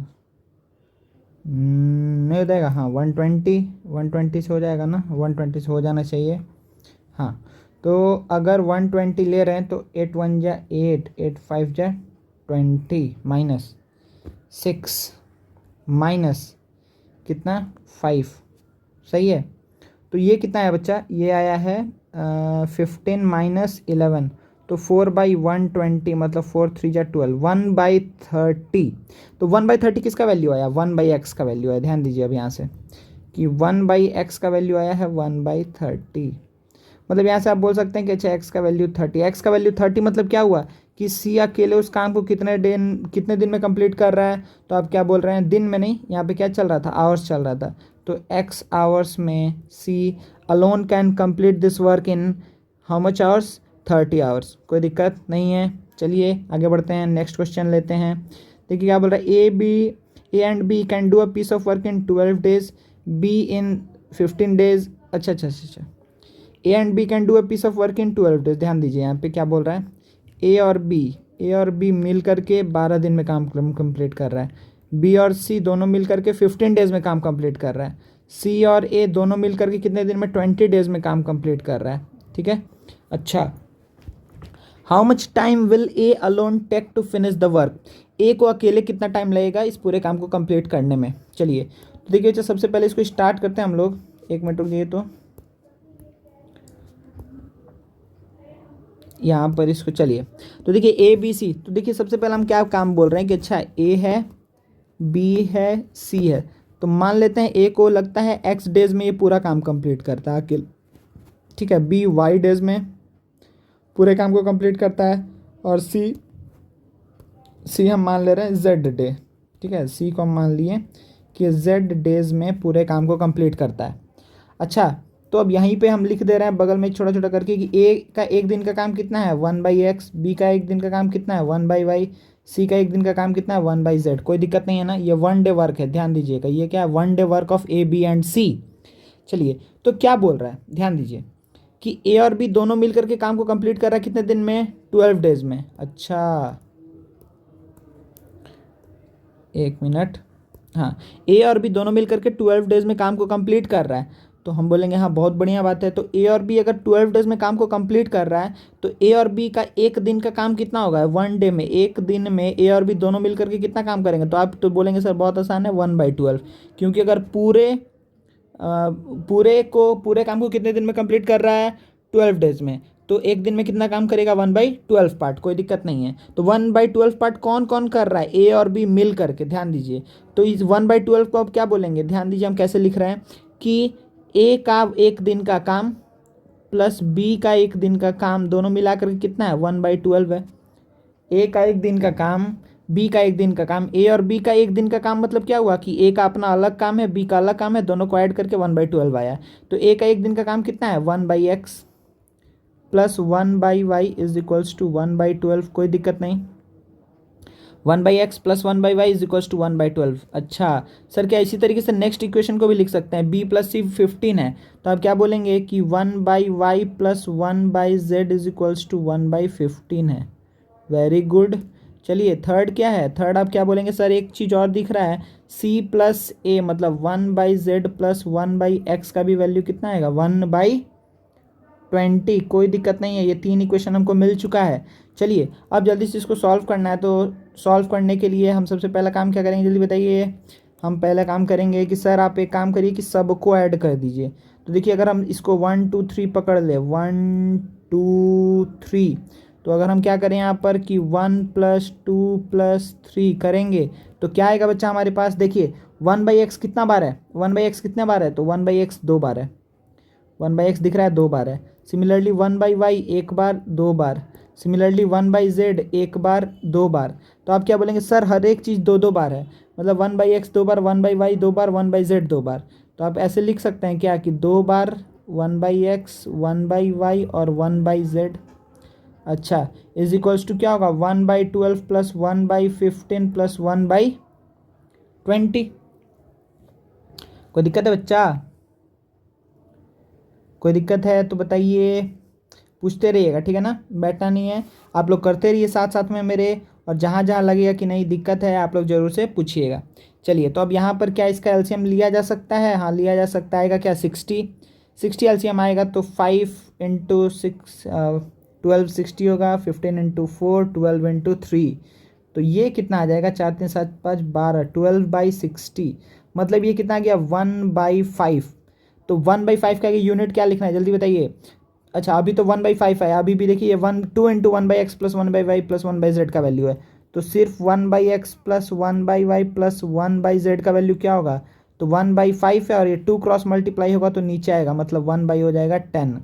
नहीं बताएगा, हाँ 120 से हो जाएगा ना, 120 से हो जाना चाहिए। हाँ, तो अगर 120 ले रहे हैं तो 8 1 जा 8, 8 5 जा 20 -6 माइनस कितना 5, सही है। तो ये कितना है बच्चा, ये आया है 15 - 11, तो 4/120, मतलब 4 3 जा 12, 1/30। तो 1/30 किसका वैल्यू आया, 1/x का वैल्यू आया। ध्यान दीजिए अब यहाँ से कि 1/x का वैल्यू आया है 1/30, मतलब यहाँ से आप बोल सकते हैं कि अच्छा x का वैल्यू 30, x का वैल्यू 30 मतलब क्या हुआ कि सी अकेले उस काम को कितने दिन में कंप्लीट कर रहा है, तो आप क्या बोल रहे हैं, दिन में नहीं, यहाँ पे क्या चल रहा था, आवर्स चल रहा था, तो x आवर्स में C alone can complete this work in how much hours, 30 hours. कोई दिक्कत नहीं है। चलिए आगे बढ़ते हैं, नेक्स्ट क्वेश्चन लेते हैं। देखिए क्या बोल रहा है, A and B can do a piece of work in 12 days, B in 15 days. अच्छा, A and B can do a piece of work in 12 days. ध्यान दीजिए यहाँ पे क्या बोल रहा है, ए और बी मिल करके 12 दिन में काम कंप्लीट कर रहा है, बी और सी दोनों मिल करके 15 डेज में काम कंप्लीट कर रहा है, सी और ए दोनों मिल करके कितने दिन में, 20 डेज में काम कंप्लीट कर रहा है। ठीक है। अच्छा, how much time will A alone take to finish the work, A को अकेले कितना टाइम लगेगा इस पूरे काम को कंप्लीट करने में। चलिए तो देखिए, सबसे पहले इसको स्टार्ट करते हैं हम लोग, 1 मिनट रुकिए। तो यहाँ पर इसको, चलिए तो देखिए ए बी सी, तो देखिए सबसे पहले हम क्या काम बोल रहे हैं कि अच्छा ए है, बी है, सी है, तो मान लेते हैं ए को लगता है एक्स डेज में ये पूरा काम कंप्लीट करता है अकेले। ठीक है, बी वाई डेज में पूरे काम को कंप्लीट करता है, और सी हम मान ले रहे हैं जेड डे। ठीक है, सी को हम मान लिए कि जेड डेज में पूरे काम को कंप्लीट करता है। अच्छा, तो अब यहीं पे हम लिख दे रहे हैं बगल में छोटा छोटा करके कि ए का 1 दिन का काम कितना है, 1/x, बी का 1 दिन का काम कितना है, 1/y, सी का 1 दिन का काम कितना है, 1/z। कोई दिक्कत नहीं है ना, ये 1 डे वर्क है, ध्यान दीजिएगा, ये क्या है, 1 day work of A B and C. चलिए तो क्या बोल रहा है, ध्यान दीजिए कि ए और बी दोनों मिल करके काम को कंप्लीट कर रहा है कितने दिन में, 12 डेज में। अच्छा 1 मिनट, हाँ, ए और बी दोनों मिल करके 12 डेज में काम को कंप्लीट कर रहा है, तो हम बोलेंगे हाँ बहुत बढ़िया बात है। तो ए और बी अगर 12 डेज में काम को कंप्लीट कर रहा है, तो ए और बी का 1 दिन का काम कितना होगा, 1 डे में, 1 दिन में ए और बी दोनों मिल करके कितना काम करेंगे, तो आप तो बोलेंगे सर बहुत आसान है, 1/12, क्योंकि अगर पूरे काम को कितने दिन में कंप्लीट कर रहा है, 12 डेज में, तो 1 दिन में कितना काम करेगा, 1/12 पार्ट। कोई दिक्कत नहीं है। तो 1/12 पार्ट कौन कौन कर रहा है, ए और बी मिल करके, ध्यान दीजिए। तो इस 1/12 को अब क्या बोलेंगे, ध्यान दीजिए हम कैसे लिख रहे हैं कि ए का 1 दिन का काम प्लस बी का 1 दिन का काम दोनों मिला करके कितना है, 1/12 है। ए का 1 दिन का काम, बी का 1 दिन का काम, ए और बी का 1 दिन का काम मतलब क्या हुआ कि ए का अपना अलग काम है, बी का अलग काम है, दोनों को ऐड करके 1/12 आया। तो ए का 1 दिन का काम कितना है, 1/x plus 1/y is equals to 1/12। कोई दिक्कत नहीं, 1/x plus 1/y is equals to 1/12। अच्छा सर, क्या इसी तरीके से नेक्स्ट इक्वेशन को भी लिख सकते हैं, b प्लस सी 15 है, तो आप क्या बोलेंगे कि 1/y plus 1/z is equals to 1/15 है। Very good. चलिए थर्ड क्या है, थर्ड आप क्या बोलेंगे, सर एक चीज़ और दिख रहा है, c प्लस a मतलब 1/z प्लस 1/x का भी वैल्यू कितना आएगा, 1/20। कोई दिक्कत नहीं है, ये 3 इक्वेशन हमको मिल चुका है। चलिए अब जल्दी से इसको सॉल्व करना है, तो सॉल्व करने के लिए हम सबसे पहला काम क्या करेंगे, जल्दी बताइए। हम पहला काम करेंगे कि सर आप एक काम करिए कि सबको ऐड कर दीजिए। तो देखिए अगर हम इसको 1 2 3 पकड़ ले, 1 2 3, तो अगर हम क्या करें यहाँ पर कि 1 + 2 + 3 करेंगे, तो क्या आएगा बच्चा हमारे पास, देखिए 1/x कितना बार है, 1/x कितने बार है, तो 1/x 2 बार है, 1/x दिख रहा है 2 बार है। सिमिलरली 1/y 1 बार 2 बार, सिमिलरली 1/z 1 बार 2 बार। तो आप क्या बोलेंगे, सर हर एक चीज़ 2 बार है, मतलब 1/x 2 बार, 1/y 2 बार, 1/z 2 बार। तो आप ऐसे लिख सकते हैं क्या कि 2 बार 1/x 1/y और 1/z। अच्छा इज इक्वल्स टू क्या होगा, 1/12 प्लस 1/15 प्लस 1/20। कोई दिक्कत है बच्चा, कोई दिक्कत है तो बताइए, पूछते रहिएगा, ठीक है ना, बैठना नहीं है। आप लोग करते रहिए साथ साथ में मेरे, और जहाँ जहाँ लगेगा कि नहीं दिक्कत है आप लोग ज़रूर से पूछिएगा। चलिए तो अब यहाँ पर क्या इसका एलसीएम लिया जा सकता है, हाँ लिया जा सकता है, क्या 60 एलसीएम आएगा, तो 5 × 6 12 60 होगा, 15 × 4 12 × 3, तो ये कितना आ जाएगा, 4 3 7 5 12, 12/60, मतलब ये कितना आ गया, 1/5। तो 1/5 का यूनिट क्या लिखना है, जल्दी बताइए। अच्छा अभी तो 1/5 है, अभी भी देखिए 2 × 1/x plus 1/y plus 1/z का वैल्यू है, तो सिर्फ 1/x plus 1/y plus 1/z का वैल्यू क्या होगा, तो 1/5 है, और ये 2 क्रॉस मल्टीप्लाई होगा तो नीचे आएगा, मतलब 1/, हो जाएगा 10।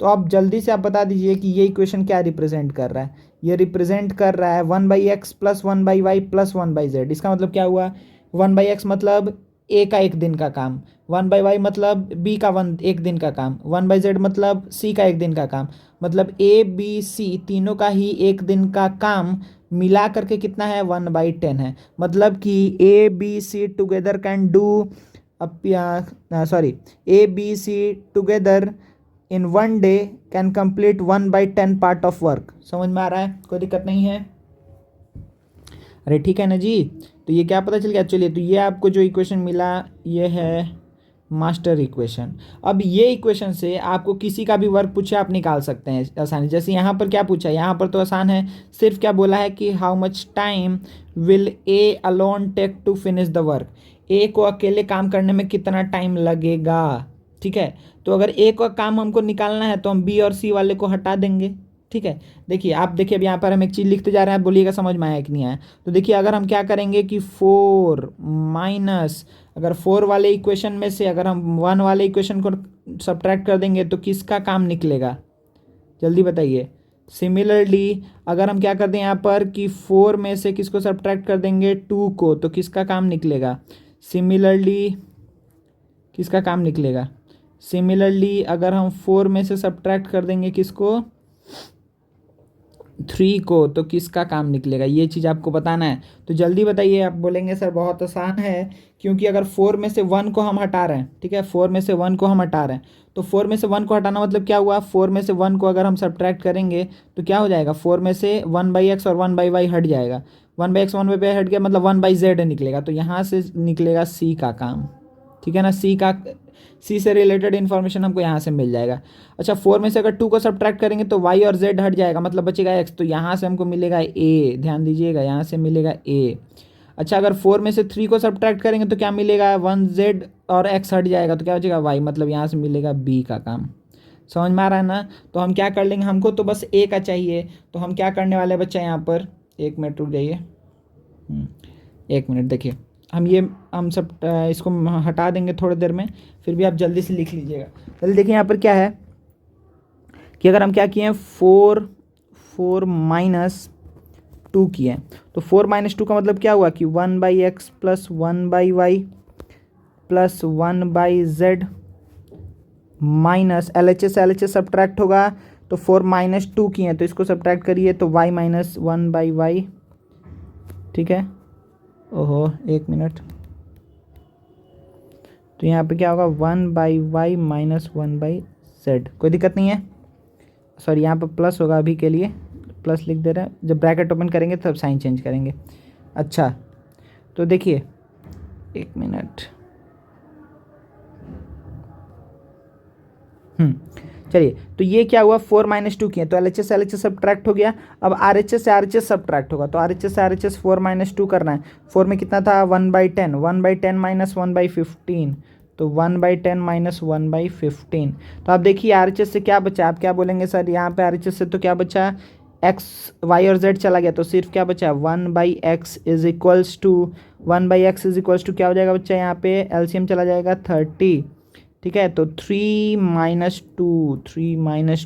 तो आप जल्दी से आप बता दीजिए कि ये इक्वेशन क्या रिप्रेजेंट कर रहा है। ये रिप्रेजेंट कर रहा है 1/x plus 1/y plus 1/z। इसका मतलब क्या हुआ, 1/x मतलब ए का एक दिन का काम, 1/y मतलब बी का एक दिन का काम, 1/z मतलब सी का एक दिन का काम। मतलब ए बी सी तीनों का ही एक दिन का काम मिला करके कितना है, 1/10 है। मतलब कि A B C together can do sorry, A B C together in 1 day can complete 1/10 part of work. समझ में आ रहा है, कोई दिक्कत नहीं है? अरे ठीक है ना जी। तो ये क्या पता चल गया। चलिए, तो ये आपको जो इक्वेशन मिला ये है मास्टर इक्वेशन। अब ये इक्वेशन से आपको किसी का भी वर्क पूछे आप निकाल सकते हैं आसानी। जैसे यहाँ पर क्या पूछा है, यहाँ पर तो आसान है। सिर्फ क्या बोला है कि how much time will A alone take to finish the work. A को अकेले काम करने में कितना टाइम लगेगा, ठीक है। तो अगर ए का काम हमको निकालना है तो हम बी और सी वाले को हटा देंगे, ठीक है। देखिए, आप देखिए, अब यहाँ पर हम एक चीज़ लिखते जा रहे हैं, बोलिएगा समझ में आया कि नहीं आया। तो देखिए, अगर हम क्या करेंगे कि 4 माइनस, अगर 4 वाले इक्वेशन में से अगर हम 1 वाले इक्वेशन को सब्ट्रैक्ट कर देंगे तो किसका काम निकलेगा, जल्दी बताइए। सिमिलरली अगर हम क्या कर दें यहाँ पर कि 4 में से किसको सब्ट्रैक्ट कर देंगे, 2 को, तो किसका काम निकलेगा। सिमिलरली किसका काम निकलेगा। सिमिलरली अगर हम 4 में से सब्ट्रैक्ट कर देंगे किसको, 3 को, तो किसका काम निकलेगा। ये चीज़ आपको बताना है। तो जल्दी बताइए। आप बोलेंगे सर बहुत आसान है, क्योंकि अगर 4 में से 1 को हम हटा रहे हैं, ठीक है, 4 में से 1 को हम हटा रहे हैं, तो 4 में से 1 को हटाना मतलब क्या हुआ, 4 में से 1 को अगर हम सब्ट्रैक्ट करेंगे तो क्या हो जाएगा, 4 में से 1/x और 1/y हट जाएगा। 1/x 1/y हट गया मतलब 1/z निकलेगा। तो यहाँ से निकलेगा सी का काम, ठीक है ना। सी से रिलेटेड इन्फॉर्मेशन हमको यहाँ से मिल जाएगा। अच्छा, 4 में से अगर 2 को सब्ट्रैक्ट करेंगे तो y और z हट जाएगा, मतलब बचेगा x। तो यहाँ से हमको मिलेगा a, ध्यान दीजिएगा, यहाँ से मिलेगा a। अच्छा, अगर 4 में से 3 को सब्ट्रैक्ट करेंगे तो क्या मिलेगा, 1z और x हट जाएगा, तो क्या बचेगा y, मतलब यहाँ से मिलेगा b का काम। समझ में आ रहा है ना। तो हम क्या कर लेंगे, हमको तो बस a का चाहिए, तो हम क्या करने वाले बच्चा, यहाँ पर 1 मिनट रुक जाइए, 1 मिनट। देखिए, हम सब इसको हटा देंगे थोड़ी देर में, फिर भी आप जल्दी से लिख लीजिएगा। जल्दी देखिए, यहाँ पर क्या है कि अगर हम क्या किए हैं, 4 माइनस 2 किए हैं, तो 4 माइनस 2 का मतलब क्या हुआ कि 1/x plus 1/y plus 1/z minus LHS से LHS सब्ट्रैक्ट होगा, तो 4 माइनस 2 किए हैं तो इसको सब्ट्रैक्ट करिए तो y माइनस 1/y, ठीक है। ओहो, 1 मिनट। तो यहाँ पे क्या होगा, 1/y माइनस 1/z। कोई दिक्कत नहीं है। सॉरी, यहाँ पर प्लस होगा, अभी के लिए प्लस लिख दे रहे हैं, जब ब्रैकेट ओपन करेंगे तब साइन चेंज करेंगे। अच्छा, तो देखिए 1 मिनट। चलिए, तो ये क्या हुआ, 4 माइनस 2 किए तो LHS से LHS सब्ट्रैक्ट हो गया। अब RHS से RHS सब्ट्रैक्ट होगा, तो RHS से RHS 4 माइनस 2 करना है। 4 में कितना था, 1/10, 1/10 माइनस 1/15, तो 1/10 माइनस 1/15। तो आप देखिए RHS से क्या बचा, आप क्या बोलेंगे सर, यहाँ पे RHS से तो क्या बचा, x y और z चला गया, तो सिर्फ क्या बचा, 1/x is equals to 1/x is equals to क्या हो जाएगा बच्चा, यहाँ पे LCM चला जाएगा 30, ठीक है। तो 3 माइनस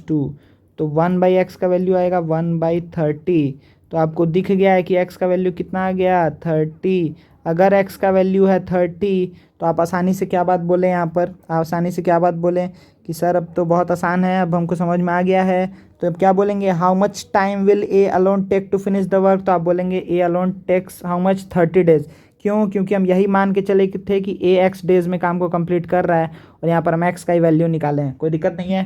2, तो 1/x का वैल्यू आएगा 1/30। तो आपको दिख गया है कि x का वैल्यू कितना आ गया, 30। अगर x का वैल्यू है 30 तो आप आसानी से क्या बात बोलें, यहाँ पर आसानी से क्या बात बोलें कि सर अब तो बहुत आसान है, अब हमको समझ में आ गया है। तो अब क्या बोलेंगे, how much time will A alone take to finish the work. तो आप बोलेंगे A alone takes how much, 30 days. क्यों, क्योंकि हम यही मान के चले थे कि ए x डेज में काम को कंप्लीट कर रहा है, और यहाँ पर हम x का ही वैल्यू निकाले हैं। कोई दिक्कत नहीं है।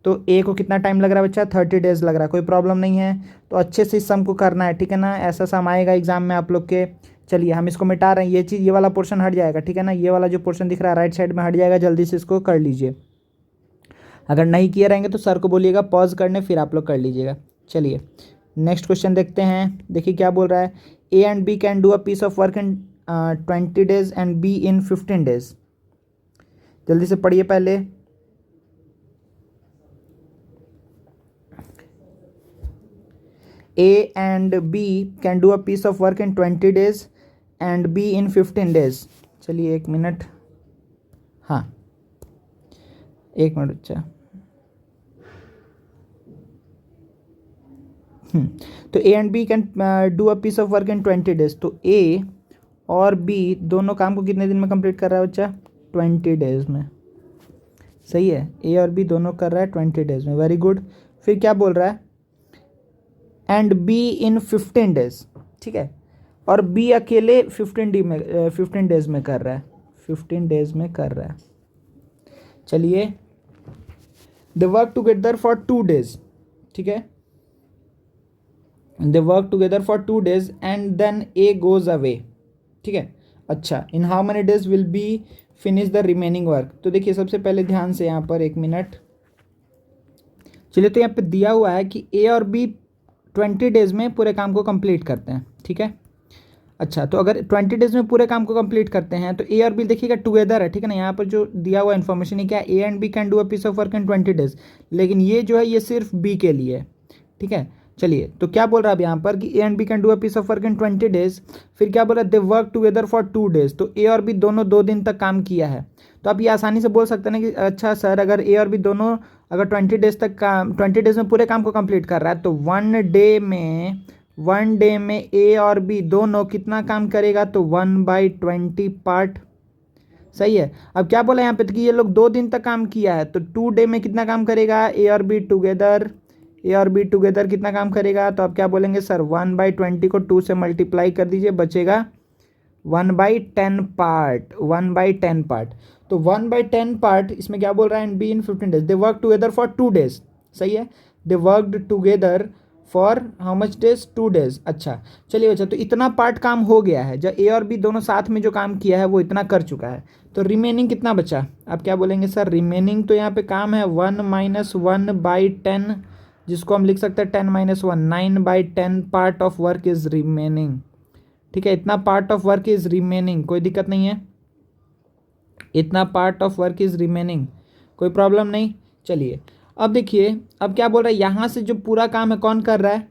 तो ए को कितना टाइम लग रहा है बच्चा, 30 डेज लग रहा है, कोई प्रॉब्लम नहीं है। तो अच्छे से इस सम को करना है, ठीक है ना। ऐसा सम आएगा एग्जाम में आप लोग के। चलिए, हम इसको मिटा रहे हैं, ये चीज़, ये वाला पोर्शन हट जाएगा, ठीक है ना। ये वाला जो पोर्शन दिख रहा है राइट साइड में हट जाएगा, जल्दी से इसको कर लीजिए। अगर नहीं किए रहेंगे तो सर को बोलिएगा पॉज करने, फिर आप लोग कर लीजिएगा। चलिए, नेक्स्ट क्वेश्चन देखते हैं। देखिए क्या बोल रहा है, A and B can do a piece of work in 20 days and B in 15 days. जल्दी से पढ़िए पहले। A and B can do a piece of work in 20 days and B in 15 days। चलिए 1 मिनट, हाँ 1 minute, अच्छा तो A and B can do a piece of work in 20 days. तो A और बी दोनों काम को कितने दिन में कंप्लीट कर रहा है बच्चा? 20 डेज में। सही है, ए और बी दोनों कर रहा है 20 डेज में। Very good. फिर क्या बोल रहा है? And B in 15 days. ठीक है, और बी अकेले 15 डेज में कर रहा है, 15 डेज में कर रहा है। चलिए, they work together for 2 days. ठीक है, they work together for 2 days and then A goes away. ठीक है, अच्छा, in how many days will B finish the remaining work? तो देखिए, सबसे पहले ध्यान से यहाँ पर 1 मिनट। चलिए, तो यहाँ पे दिया हुआ है कि ए और बी 20 डेज में पूरे काम को कंप्लीट करते हैं। ठीक है, अच्छा, तो अगर 20 डेज में पूरे काम को कंप्लीट करते हैं तो ए और बी देखिएगा टुगेदर है। ठीक है ना, यहाँ पर जो दिया हुआ इन्फॉर्मेशन है क्या? A and B can do a piece of work in 20 days, लेकिन ये जो है ये सिर्फ बी के लिए है। ठीक है, चलिए, तो क्या बोल रहा है अब यहाँ पर कि A and B can do a piece of work in 20 days. फिर क्या बोल रहा है? They work together for 2 days. तो ए और बी दोनों 2 दिन तक काम किया है। तो आप ये आसानी से बोल सकते हैं ना कि अच्छा सर, अगर ए और बी दोनों अगर 20 डेज तक काम, 20 डेज में पूरे काम को कंप्लीट कर रहा है, तो 1 डे में ए और बी दोनों कितना काम करेगा? तो 1/20 पार्ट। सही है। अब क्या बोला यहाँ पे कि ये लोग 2 दिन तक काम किया है, तो 2 डे में कितना काम करेगा? ए और बी टुगेदर कितना काम करेगा? तो आप क्या बोलेंगे सर? 1/20 को 2 से मल्टीप्लाई कर दीजिए, बचेगा 1/10 पार्ट। 1/10 पार्ट, तो 1/10 पार्ट इसमें क्या बोल रहा है? And B in 15 days. They work together for 2 days. सही है, they worked together for how much days? 2 days. अच्छा, चलिए बच्चा, तो इतना पार्ट काम हो गया है। जब ए और बी दोनों साथ में जो काम किया है वो इतना कर चुका है, तो रिमेनिंग कितना बचा? आप क्या बोलेंगे सर? रिमेनिंग तो यहाँ पे काम है 1 - 1/10, जिसको हम लिख सकते हैं 10 - 1, 9/10 part of work is remaining. ठीक है, इतना part of work is remaining, कोई दिक्कत नहीं है। इतना part of work is remaining, कोई प्रॉब्लम नहीं। चलिए, अब देखिए, अब क्या बोल रहा है? यहाँ से जो पूरा काम है कौन कर रहा है?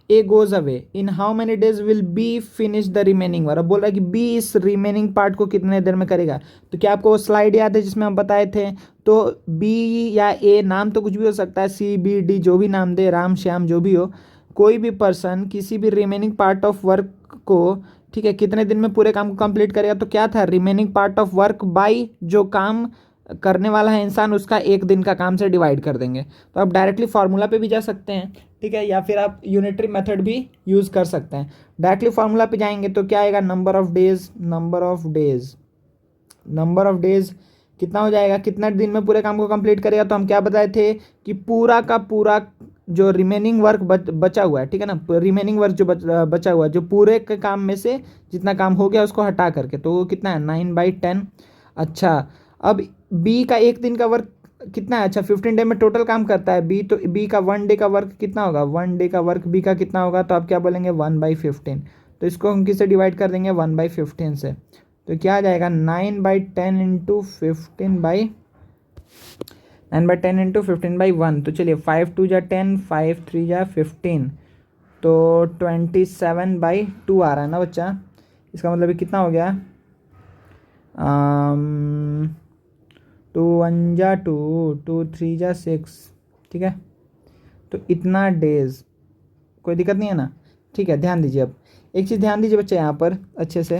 ए goes away. In how many days will B finish the remaining work? अब बोल रहा है कि बी इस रिमेनिंग पार्ट को कितने देर में करेगा? तो क्या आपको स्लाइड याद है जिसमें हम बताए थे? तो बी या ए, नाम तो कुछ भी हो सकता है, सी बी डी, जो भी नाम दे, राम श्याम जो भी हो, कोई भी पर्सन किसी भी रिमेनिंग पार्ट ऑफ वर्क को, ठीक है, कितने दिन में पूरे काम को कंप्लीट करेगा? तो क्या था? Remaining part of work by जो काम करने वाला है इंसान, उसका 1 दिन का काम से डिवाइड कर देंगे। तो आप डायरेक्टली फार्मूला पे भी जा सकते हैं। ठीक है, या फिर आप यूनिटरी मेथड भी यूज़ कर सकते हैं। डायरेक्टली फार्मूला पे जाएंगे तो क्या आएगा? नंबर ऑफ डेज कितना हो जाएगा? कितना दिन में पूरे काम को कंप्लीट करेगा? तो हम क्या बताए थे कि पूरा का पूरा जो रिमेनिंग वर्क बचा हुआ है, ठीक है ना, रिमेनिंग वर्क जो बचा हुआ है, जो पूरे के काम में से जितना काम हो गया उसको हटा करके, तो वो कितना है? 9/10। अच्छा, अब बी का 1 दिन का वर्क कितना है? अच्छा, 15 डे में टोटल काम करता है बी, तो बी का 1 डे का वर्क कितना होगा? 1 डे का वर्क बी का कितना होगा? तो आप क्या बोलेंगे? 1/15। तो इसको हम किससे डिवाइड कर देंगे? 1/15 से। तो क्या आ जाएगा? 9/10 इंटू 15/1। तो चलिए, 5 2 जा 10, 5 3 जा 15, तो 27/2 आ रहा है ना बच्चा? इसका मतलब ये कितना हो गया? 2 1 जा 2, 2 3 जा 6। ठीक है, तो इतना डेज, कोई दिक्कत नहीं है ना? ठीक है, ध्यान दीजिए। अब एक चीज़ ध्यान दीजिए बच्चे यहाँ पर अच्छे से,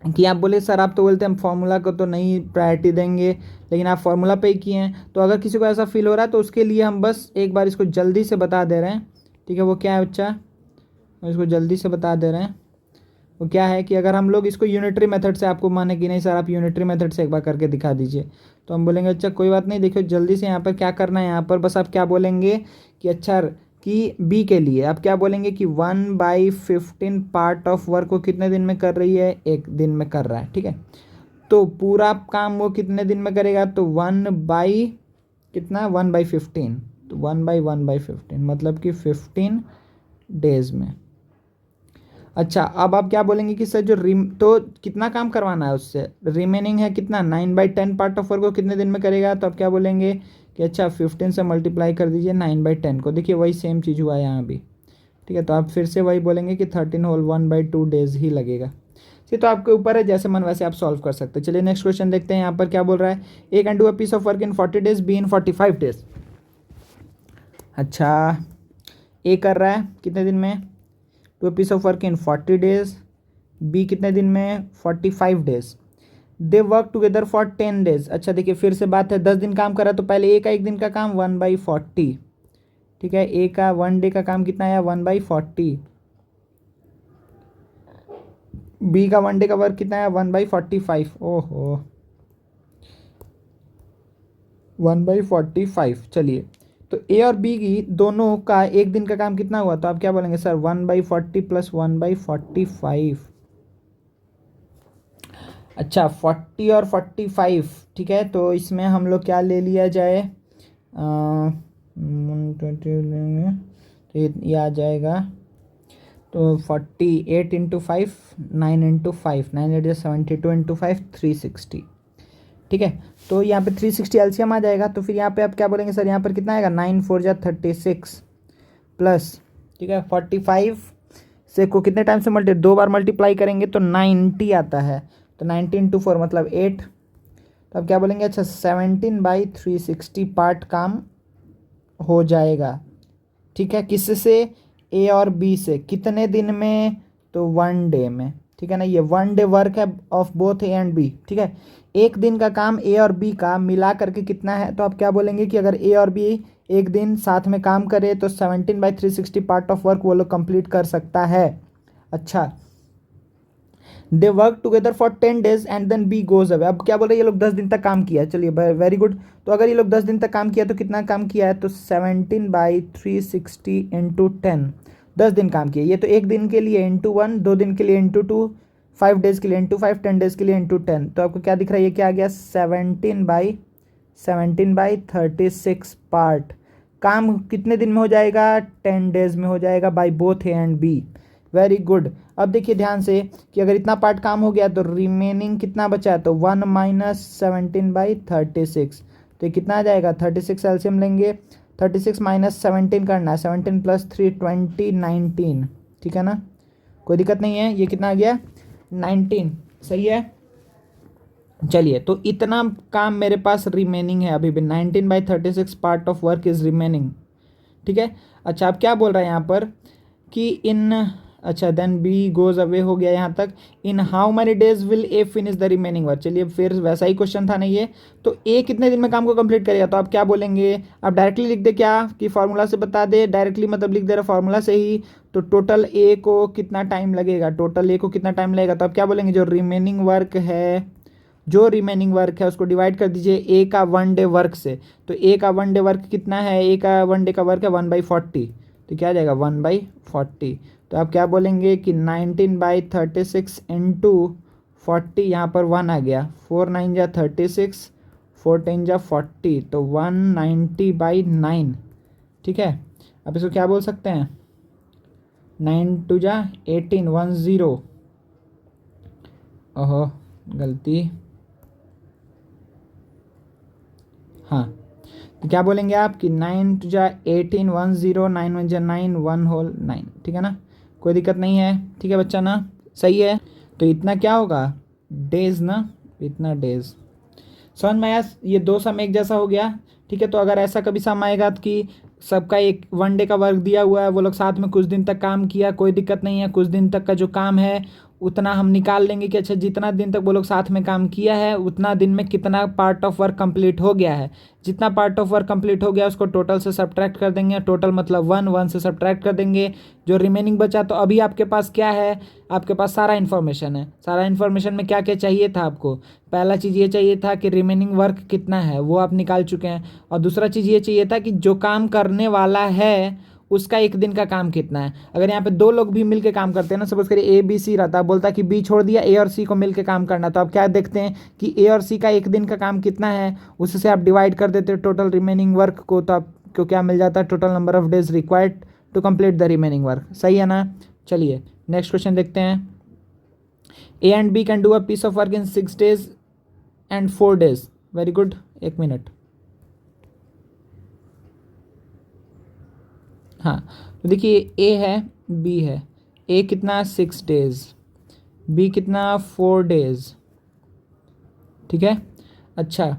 कि आप बोले सर आप तो बोलते हैं हम फार्मूला को तो नहीं प्रायोरिटी देंगे, लेकिन आप फार्मूला पे ही किए हैं। तो अगर किसी को ऐसा फील हो रहा है तो उसके लिए हम बस एक बार इसको जल्दी से बता दे रहे हैं। ठीक है, वो क्या है बच्चा? हम इसको जल्दी से बता दे रहे हैं। वो क्या है कि अगर हम लोग इसको यूनिटरी मेथड से, आपको माने कि नहीं सर आप यूनिटरी मेथड से एक बार करके दिखा दीजिए, तो हम बोलेंगे अच्छा कोई बात नहीं, देखियो जल्दी से यहाँ पर क्या करना है। यहाँ पर बस आप क्या बोलेंगे कि अच्छा कि बी के लिए आप क्या बोलेंगे कि 1/15 पार्ट ऑफ वर्क को कितने दिन में कर रही है? 1 दिन में कर रहा है। ठीक है, तो पूरा काम वो कितने दिन में करेगा? तो 1/15, तो 1/1/15 मतलब कि 15 डेज में। अच्छा, अब आप क्या बोलेंगे कि सर जो तो कितना काम करवाना है उससे? रिमेनिंग है कितना? 9/10 पार्ट ऑफ वर्क को कितने दिन में करेगा? तो आप क्या बोलेंगे कि अच्छा 15 से मल्टीप्लाई कर दीजिए 9/10 को। देखिए वही सेम चीज़ हुआ है यहाँ भी। ठीक है, तो आप फिर से वही बोलेंगे कि 13 होल 1/2 डेज ही लगेगा। ये तो आपके ऊपर है, जैसे मन वैसे आप सॉल्व कर सकते हैं। चलिए नेक्स्ट क्वेश्चन देखते हैं। यहाँ पर क्या बोल रहा है? A can do a piece of work in 40 days, B in 45 days. अच्छा, ए कर रहा है कितने दिन में, two piece of work in 40 days, B कितने दिन में 45 days, they work together for 10 days. अच्छा देखिए फिर से बात है, 10 दिन काम करा तो पहले ए का एक दिन का काम 1/40, ठीक है, ए का 1 डे का काम कितना आया 1/40, बी का 1 डे का वर्क कितना है 1/45, ओहो 1/45। चलिए तो ए और बी की दोनों का एक दिन का काम कितना हुआ, तो आप क्या बोलेंगे सर 1/40 प्लस 1/45। अच्छा 40 और 45, ठीक है, तो इसमें हम लोग क्या ले लिया जाए, 120 लेंगे तो ये आ जाएगा, तो 48 इंटू 5, 9 इंटू 5, 9 8 72 इंटू 5 360, ठीक है। तो यहाँ पे 360 एलसीएम आ जाएगा, तो फिर यहाँ पे आप क्या बोलेंगे सर, यहाँ पर कितना आएगा 9 4 जा 36 प्लस, ठीक है 45 से को कितने टाइम से दो बार मल्टीप्लाई करेंगे तो 90 आता है, तो 90 इंटू 4 मतलब 8, तो आप क्या बोलेंगे, अच्छा 17/360 पार्ट काम हो जाएगा, ठीक है, किससे, ए और बी से, कितने दिन में, तो 1 डे में, ठीक है ना, ये 1 डे वर्क है of both A and B, ठीक है। एक दिन का काम ए और बी का मिला करके कितना है, तो आप क्या बोलेंगे कि अगर ए और बी एक दिन साथ में काम करे तो 17/360 पार्ट ऑफ वर्क वो लोग कंप्लीट कर सकता है। अच्छा they work together for 10 days and then B goes away, अब क्या बोल रहे हैं, ये लोग 10 दिन तक काम किया है, चलिए वेरी गुड, तो अगर ये लोग 10 दिन तक काम किया तो कितना काम किया है, तो 17/360 इंटू 10, 10 दिन काम किया, ये तो एक दिन के लिए इंटू 1, 2 दिन के लिए इंटू 2, 5 डेज के लिए इंटू 5, 10 डेज के लिए इंटू 10, तो आपको क्या दिख रहा है, ये क्या आ गया 17/36 पार्ट, काम कितने दिन में हो जाएगा, 10 डेज में हो जाएगा by both A and B, very good. अब देखिए ध्यान से कि अगर इतना पार्ट काम हो गया तो रिमेनिंग कितना बचा है, तो 1 माइनस 17/36, तो ये कितना आ जाएगा 36 एलसीएम लेंगे, 36 माइनस 17 करना है, 17 प्लस 3 20 19, ठीक है ना, कोई दिक्कत नहीं है, ये कितना आ गया 19, सही है। चलिए तो इतना काम मेरे पास रिमेनिंग है अभी भी, 19/36 part of work is remaining, ठीक है। अच्छा अब क्या बोल रहा है यहाँ पर कि इन, अच्छा देन बी गोज अवे हो गया यहाँ तक, in how many days will A finish the remaining work, चलिए फिर वैसा ही क्वेश्चन था नहीं ये, तो ए कितने दिन में काम को कंप्लीट करेगा, तो आप क्या बोलेंगे, आप डायरेक्टली लिख दे क्या कि फार्मूला से बता दे, डायरेक्टली मतलब लिख दे रहा फार्मूला से ही, तो टोटल ए को कितना टाइम लगेगा, टोटल ए को कितना टाइम लगेगा, तो आप क्या बोलेंगे, जो रिमेनिंग वर्क है, जो रिमेनिंग वर्क है उसको डिवाइड कर दीजिए ए का 1 डे वर्क से, तो ए का 1 डे वर्क कितना है, ए का 1 डे का वर्क है 1/40, तो क्या आ जाएगा 1/40, तो आप क्या बोलेंगे कि 19/36 इंटू 40, यहाँ पर 1 आ गया, 4 9 जा 36, 4 10 जा 40, तो 190/9, ठीक है। आप इसको क्या बोल सकते हैं, 9 2 जा 18 10, ओहो गलती, हाँ तो क्या बोलेंगे आप कि 9 2 जा 18 10, 9 1 जा 9 1 होल 9, ठीक है ना, कोई दिक्कत नहीं है, ठीक है बच्चा ना, सही है। तो इतना क्या होगा डेज ना, इतना डेज, समझ में आया, ये दो सम एक जैसा हो गया, ठीक है। तो अगर ऐसा कभी सम आएगा कि सबका एक 1 डे का वर्क दिया हुआ है, वो लोग साथ में कुछ दिन तक काम किया, कोई दिक्कत नहीं है, कुछ दिन तक का जो काम है उतना हम निकाल लेंगे कि अच्छा जितना दिन तक वो लोग साथ में काम किया है उतना दिन में कितना पार्ट ऑफ वर्क कंप्लीट हो गया है, जितना पार्ट ऑफ वर्क कंप्लीट हो गया उसको टोटल से सब्ट्रैक्ट कर देंगे, टोटल मतलब 1 1 से सब्ट्रैक्ट कर देंगे, जो रिमेनिंग बचा, तो अभी आपके पास क्या है, आपके पास सारा इन्फॉर्मेशन है, सारा इन्फॉर्मेशन में क्या क्या चाहिए था आपको, पहला चीज़ ये चाहिए था कि रिमेनिंग वर्क कितना है वो आप निकाल चुके हैं, और दूसरा चीज़ ये चाहिए था कि जो काम करने वाला है उसका एक दिन का काम कितना है। अगर यहाँ पे दो लोग भी मिलके काम करते हैं ना, सपोज करिए ए बी सी रहता, बोलता कि बी छोड़ दिया, ए और सी को मिलके काम करना, तो आप क्या देखते हैं कि ए और सी का एक दिन का काम कितना है, उससे आप डिवाइड कर देते हो टोटल रिमेनिंग वर्क को, तो आपको क्या मिल जाता है, total number of days required to complete the remaining work, सही है ना। चलिए नेक्स्ट क्वेश्चन देखते हैं, A and B can do a piece of work in 6 days and 4 days, very good, एक मिनट, हाँ तो देखिए ए है बी है, ए कितना 6 days, बी कितना 4 days, ठीक है। अच्छा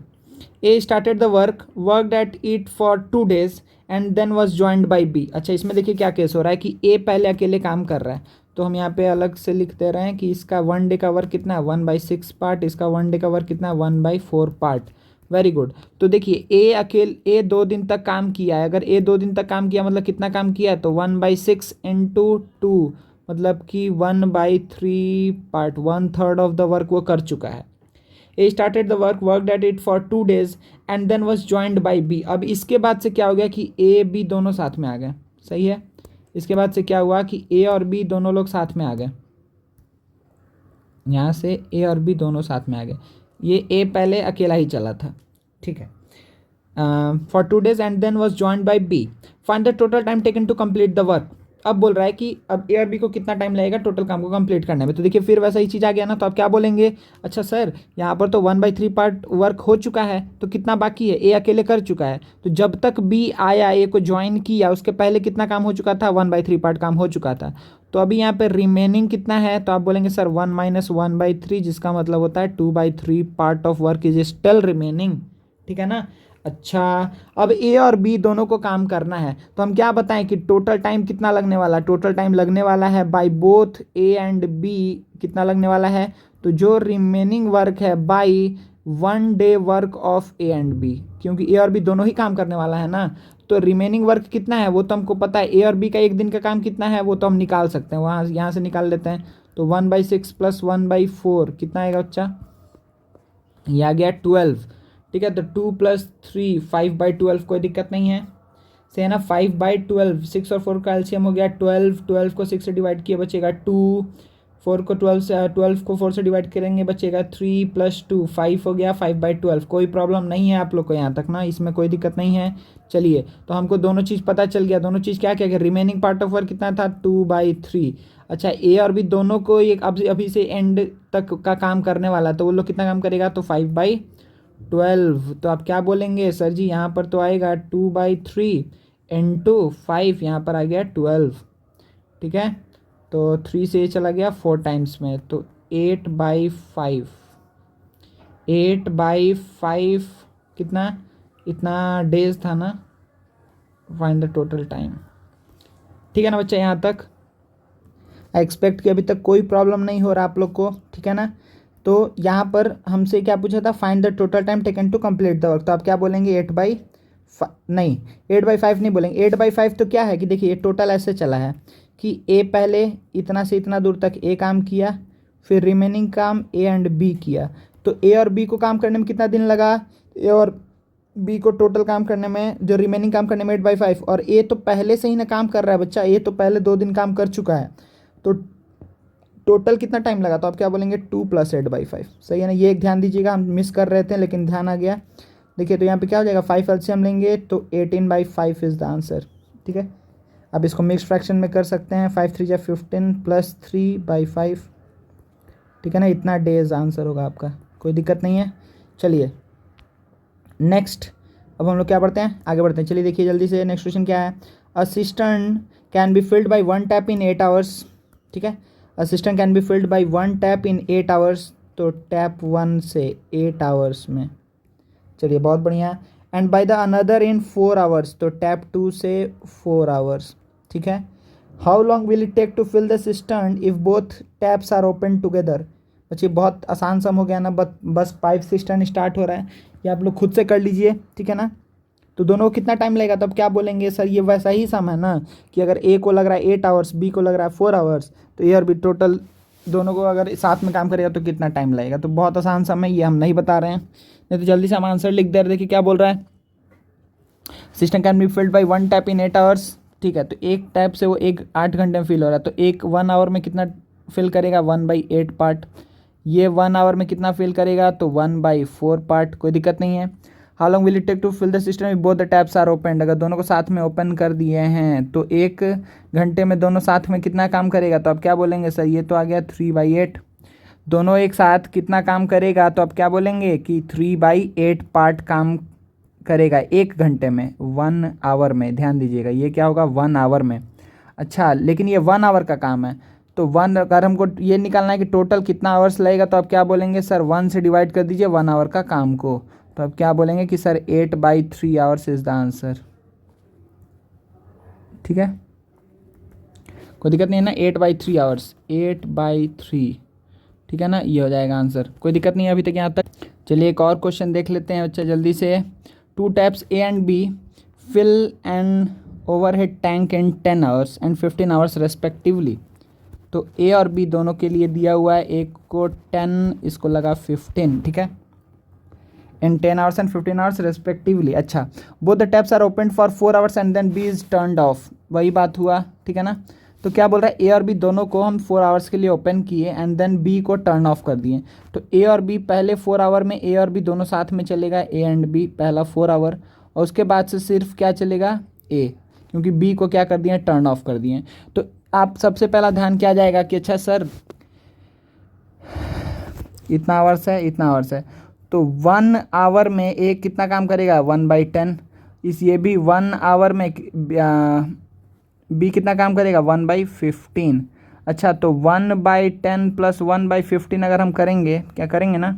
A started the work at it for 2 days and then was joined by B. अच्छा, इसमें देखिए क्या केस हो रहा है कि ए पहले अकेले काम कर रहा है, तो हम यहाँ पे अलग से लिख दे रहे हैं कि इसका 1 day का वर्क कितना है 1/6 पार्ट, इसका 1 day का वर्क कितना है 1/4 पार्ट। Very good. तो देखिए ए 2 दिन तक काम किया है, अगर ए 2 दिन तक काम किया मतलब कितना काम किया है, तो 1/6 इंटू 2 मतलब कि 1/3 पार्ट, 1/3 ऑफ द वर्क वो कर चुका है। A started the work at it for 2 days and then was joined by B. अब इसके बाद से क्या हो गया कि ए बी दोनों साथ में आ गए, सही है। इसके बाद से क्या हुआ कि ए और बी दोनों लोग साथ में आ गए, यहाँ से ए और बी दोनों साथ में आ गए। ये ए पहले अकेला ही चला था, ठीक है। For 2 days and then was joined by B. Find the total time taken to complete the work. अब बोल रहा है कि अब ए और बी को कितना टाइम लगेगा टोटल काम को कंप्लीट करने में। तो देखिए फिर वैसा ही चीज़ आ गया ना, तो आप क्या बोलेंगे, अच्छा सर यहाँ पर तो 1/3 पार्ट वर्क हो चुका है, तो कितना बाकी है, ए अकेले कर चुका है। तो जब तक बी आया ए को ज्वाइन किया उसके पहले कितना काम हो चुका था, 1/3 पार्ट काम हो चुका था। तो अभी यहाँ पे रिमेनिंग कितना है, तो आप बोलेंगे सर 1 - 1/3, जिसका मतलब होता है 2/3 part of work is still remaining, ठीक है ना। अच्छा, अब ए और बी दोनों को काम करना है, तो हम क्या बताएं कि टोटल टाइम कितना लगने वाला, टोटल टाइम लगने वाला है by both A and B, कितना लगने वाला है, तो जो रिमेनिंग वर्क है by 1 day work of A and B, क्योंकि ए और बी दोनों ही काम करने वाला है ना। तो रिमेनिंग वर्क कितना है वो तो हमको पता है, ए और बी का एक दिन का काम कितना है वो तो हम निकाल सकते हैं, वहाँ यहाँ से निकाल लेते हैं। तो 1/6 + 1/4 कितना आएगा बच्चा, ये आ गया 12, ठीक है। तो 2 + 3 5/12, कोई दिक्कत नहीं है, से है ना। 5/12, 6 और 4 का एलसीएम हो गया 12, 12 को 6 से डिवाइड किया बचेगा 2, 4 को 12 को 4 से डिवाइड करेंगे बचेगा 3 + 2 5 हो गया 5/12। कोई प्रॉब्लम नहीं है आप लोग को यहाँ तक ना, इसमें कोई दिक्कत नहीं है। चलिए, तो हमको दोनों चीज़ पता चल गया, दोनों चीज़ क्या क्या, रिमेनिंग पार्ट ऑफ वर्क कितना था 2/3। अच्छा, ए और बी दोनों को एक अभी से एंड तक का काम करने वाला, तो वो लोग कितना काम करेगा, तो 5/12। तो आप क्या बोलेंगे सर जी, यहाँ पर तो आएगा 2/3 इंटू 5, यहाँ पर आ गया 12, ठीक है। तो 3 से ये चला गया 4 टाइम्स में, तो 8/5, 8/5 कितना, इतना डेज था ना। फाइंड द टोटल टाइम, ठीक है ना बच्चा, यहाँ तक आई एक्सपेक्ट कि अभी तक कोई प्रॉब्लम नहीं हो रहा आप लोग को, ठीक है ना। तो यहाँ पर हमसे क्या पूछा था, find the total time taken to complete the work, तो आप क्या बोलेंगे 8/5 नहीं बोलेंगे, 8/5 तो क्या है कि देखिए ये टोटल ऐसे चला है कि ए पहले इतना से इतना दूर तक ए काम किया, फिर रिमेनिंग काम ए एंड बी किया, तो ए और बी को काम करने में कितना दिन लगा, ए और बी को टोटल काम करने में, जो रिमेनिंग काम करने में 8/5, और ए तो पहले से ही ना काम कर रहा है बच्चा, ए तो पहले 2 दिन काम कर चुका है, तो टोटल कितना टाइम लगा, तो आप क्या बोलेंगे 2 + 8/5, सही है ना। ये एक ध्यान दीजिएगा, हम मिस कर रहे थे लेकिन ध्यान आ गया। देखिए तो यहाँ पे क्या हो जाएगा, 5 एलसीएम लेंगे तो 18/5 इज़ द आंसर, ठीक है। अब इसको मिक्स फ्रैक्शन में कर सकते हैं, 5 3 = 15 + 3/5, ठीक है ना। इतना डेज आंसर होगा आपका, कोई दिक्कत नहीं है। चलिए नेक्स्ट, अब हम लोग क्या पढ़ते हैं, आगे बढ़ते हैं। चलिए देखिए जल्दी से, नेक्स्ट क्वेश्चन क्या है, a cistern can be filled by 1 tap in 8 hours, ठीक है। A cistern can be filled by 1 tap in 8 hours, तो टैप 1 से 8 आवर्स में, चलिए बहुत बढ़िया। And by the another in 4 hours, तो टैप 2 से 4 आवर्स, ठीक है। How long will it take to fill the cistern if both taps are open together. बच्चे बहुत आसान सम हो गया ना, बस पाइप सिस्टर्न स्टार्ट हो रहा है, ये आप लोग खुद से कर लीजिए, ठीक है ना। तो दोनों को कितना टाइम लगेगा, तब क्या बोलेंगे सर ये वैसा ही सम है ना, कि अगर ए को लग रहा है 8 आवर्स, बी को लग रहा है 4 आवर्स, तो ए और बी टोटल दोनों को अगर साथ में काम करेगा तो कितना टाइम लगेगा। तो बहुत आसान सम है, ये हम नहीं बता रहे हैं, नहीं तो जल्दी से हम आंसर लिख दे रहे। देखिए क्या बोल रहा है, system can be filled by 1 tap in 8 hours, ठीक है। तो एक टैप से वो 8 घंटे में फिल हो रहा है, तो 1 आवर में कितना फिल करेगा, 1/8 पार्ट। ये 1 आवर में कितना फिल करेगा, तो 1/4 पार्ट, कोई दिक्कत नहीं है। How long will it take to fill the system if both the taps are open, अगर दोनों को साथ में ओपन कर दिए हैं तो 1 घंटे में दोनों साथ में कितना काम करेगा, तो आप क्या बोलेंगे सर ये तो आ गया 3/8। दोनों एक साथ कितना काम करेगा, तो आप क्या बोलेंगे कि 3/8 पार्ट काम करेगा 1 घंटे में, 1 आवर में, ध्यान दीजिएगा ये क्या होगा 1 आवर में। अच्छा, लेकिन ये 1 आवर का काम है, तो 1 अगर हमको ये निकालना है कि टोटल कितना आवर्स लगेगा, तो आप क्या बोलेंगे सर 1 से डिवाइड कर दीजिए 1 आवर का काम को, तो अब क्या बोलेंगे कि sir 8/3 hours is the answer. ठीक है, कोई दिक्कत नहीं है ना, 8/3 आवर्स, 8/3, ठीक है ना, ये हो जाएगा आंसर, कोई दिक्कत नहीं है अभी तक यहाँ तक। चलिए एक और क्वेश्चन देख लेते हैं बच्चा जल्दी से। 2 taps A and B fill an overhead tank in 10 hours and 15 hours respectively. तो ए और बी दोनों के लिए दिया हुआ है, एक को 10, इसको लगा 15, ठीक है, in 10 hours and 15 hours respectively. अच्छा, both the taps are open for 4 hours and then B is turned off, वही बात हुआ, ठीक है ना। तो क्या बोल रहा है, ए और बी दोनों को हम 4 आवर्स के लिए ओपन किए एंड देन बी को टर्न ऑफ कर दिए। तो ए और बी पहले 4 आवर में ए और बी दोनों साथ में चलेगा, ए एंड बी पहला 4 आवर, और उसके बाद से सिर्फ क्या चलेगा, ए, क्योंकि बी को क्या कर दिए, टर्न ऑफ कर दिए। तो आप सबसे पहला ध्यान क्या जाएगा कि अच्छा सर इतना आवर्स है, इतना आवर्स है, तो 1 आवर में ए कितना काम करेगा, 1/10। इस ये भी 1 आवर में बी कितना काम करेगा, 1/15। अच्छा, तो 1/10 प्लस 1/15 अगर हम करेंगे, क्या करेंगे ना,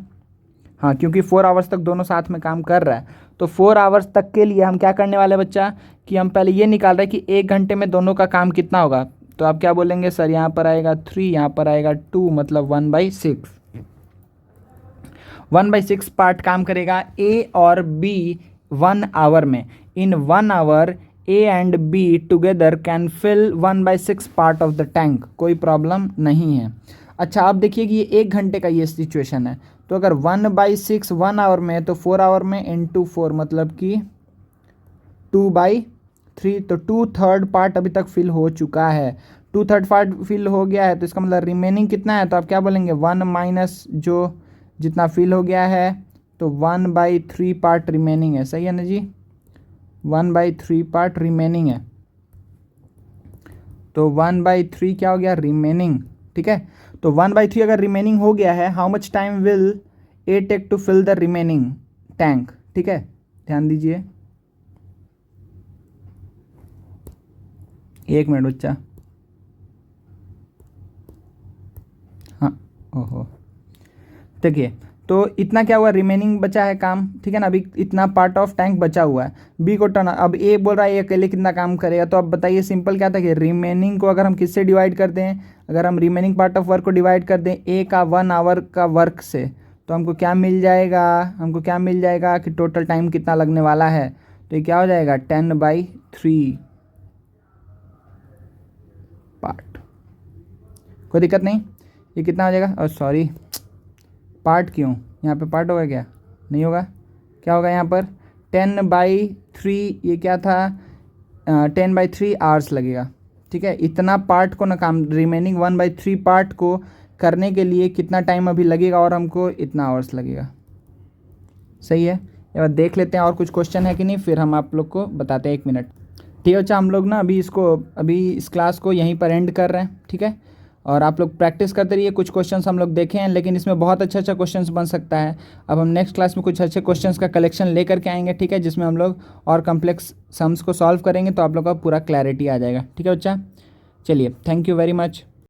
हाँ, क्योंकि 4 आवर्स तक दोनों साथ में काम कर रहा है, तो 4 आवर्स तक के लिए हम क्या करने वाले बच्चा, कि हम पहले ये निकाल रहे हैं कि 1 घंटे में दोनों का काम कितना होगा। तो आप क्या बोलेंगे, सर यहाँ पर आएगा 3, यहाँ पर आएगा 2, मतलब 1/6। 1/6 पार्ट काम करेगा ए और बी 1 आवर में। In 1 hour A and B together can fill 1/6 part of the tank, कोई प्रॉब्लम नहीं है। अच्छा, आप देखिए कि ये 1 घंटे का ये सिचुएशन है, तो अगर 1/6 1 आवर में है तो 4 आवर में इंटू 4 मतलब कि 2/3, तो 2/3 पार्ट अभी तक फिल हो चुका है, 2/3 पार्ट फिल हो गया है, तो इसका मतलब रिमेनिंग कितना है, तो आप क्या बोलेंगे, 1 माइनस जो जितना फिल हो गया है, तो 1/3 पार्ट रिमेनिंग है, सही है ना जी, 1/3 पार्ट रिमेनिंग है, तो 1/3 क्या हो गया, रिमेनिंग, ठीक है। तो 1/3 अगर रिमेनिंग हो गया है, how much time will A take to fill the remaining tank, ठीक है, ध्यान दीजिए, 1 मिनट बच्चा, हाँ, ओहो, देखिए, तो इतना क्या हुआ, रिमेनिंग बचा है काम, ठीक है ना, अभी इतना पार्ट ऑफ टैंक बचा हुआ है, बी को टर्न, अब ए बोल रहा है ये अकेले कितना काम करेगा, तो अब बताइए सिंपल क्या था कि रिमेनिंग को अगर हम किससे डिवाइड कर दें, अगर हम रिमेनिंग पार्ट ऑफ वर्क को डिवाइड कर दें ए का 1 आवर का वर्क से, तो हमको क्या मिल जाएगा, हमको क्या मिल जाएगा कि टोटल टाइम कितना लगने वाला है, तो ये क्या हो जाएगा, 10/3 पार्ट, कोई दिक्कत नहीं, ये कितना हो जाएगा, और सॉरी पार्ट क्यों, यहाँ पे पार्ट होगा क्या, नहीं होगा, क्या होगा यहाँ पर 10/3, ये क्या था, 10/3 आवर्स लगेगा, ठीक है। इतना पार्ट को ना काम, रिमेनिंग 1/3 पार्ट को करने के लिए कितना टाइम अभी लगेगा, और हमको इतना आवर्स लगेगा, सही है। ये बात देख लेते हैं और कुछ क्वेश्चन है कि नहीं, फिर हम आप लोग को बताते हैं, 1 मिनट, ठीक है। अच्छा, हम लोग ना अभी इस क्लास को यहीं पर एंड कर रहे हैं, ठीक है, और आप लोग प्रैक्टिस करते रहिए। कुछ क्वेश्चंस हम लोग देखे हैं, लेकिन इसमें बहुत अच्छा क्वेश्चंस बन सकता है। अब हम नेक्स्ट क्लास में कुछ अच्छे क्वेश्चंस का कलेक्शन लेकर के आएंगे, ठीक है, जिसमें हम लोग और कॉम्प्लेक्स सम्स को सॉल्व करेंगे, तो आप लोग का पूरा क्लैरिटी आ जाएगा, ठीक है बच्चा। चलिए, थैंक यू वेरी मच।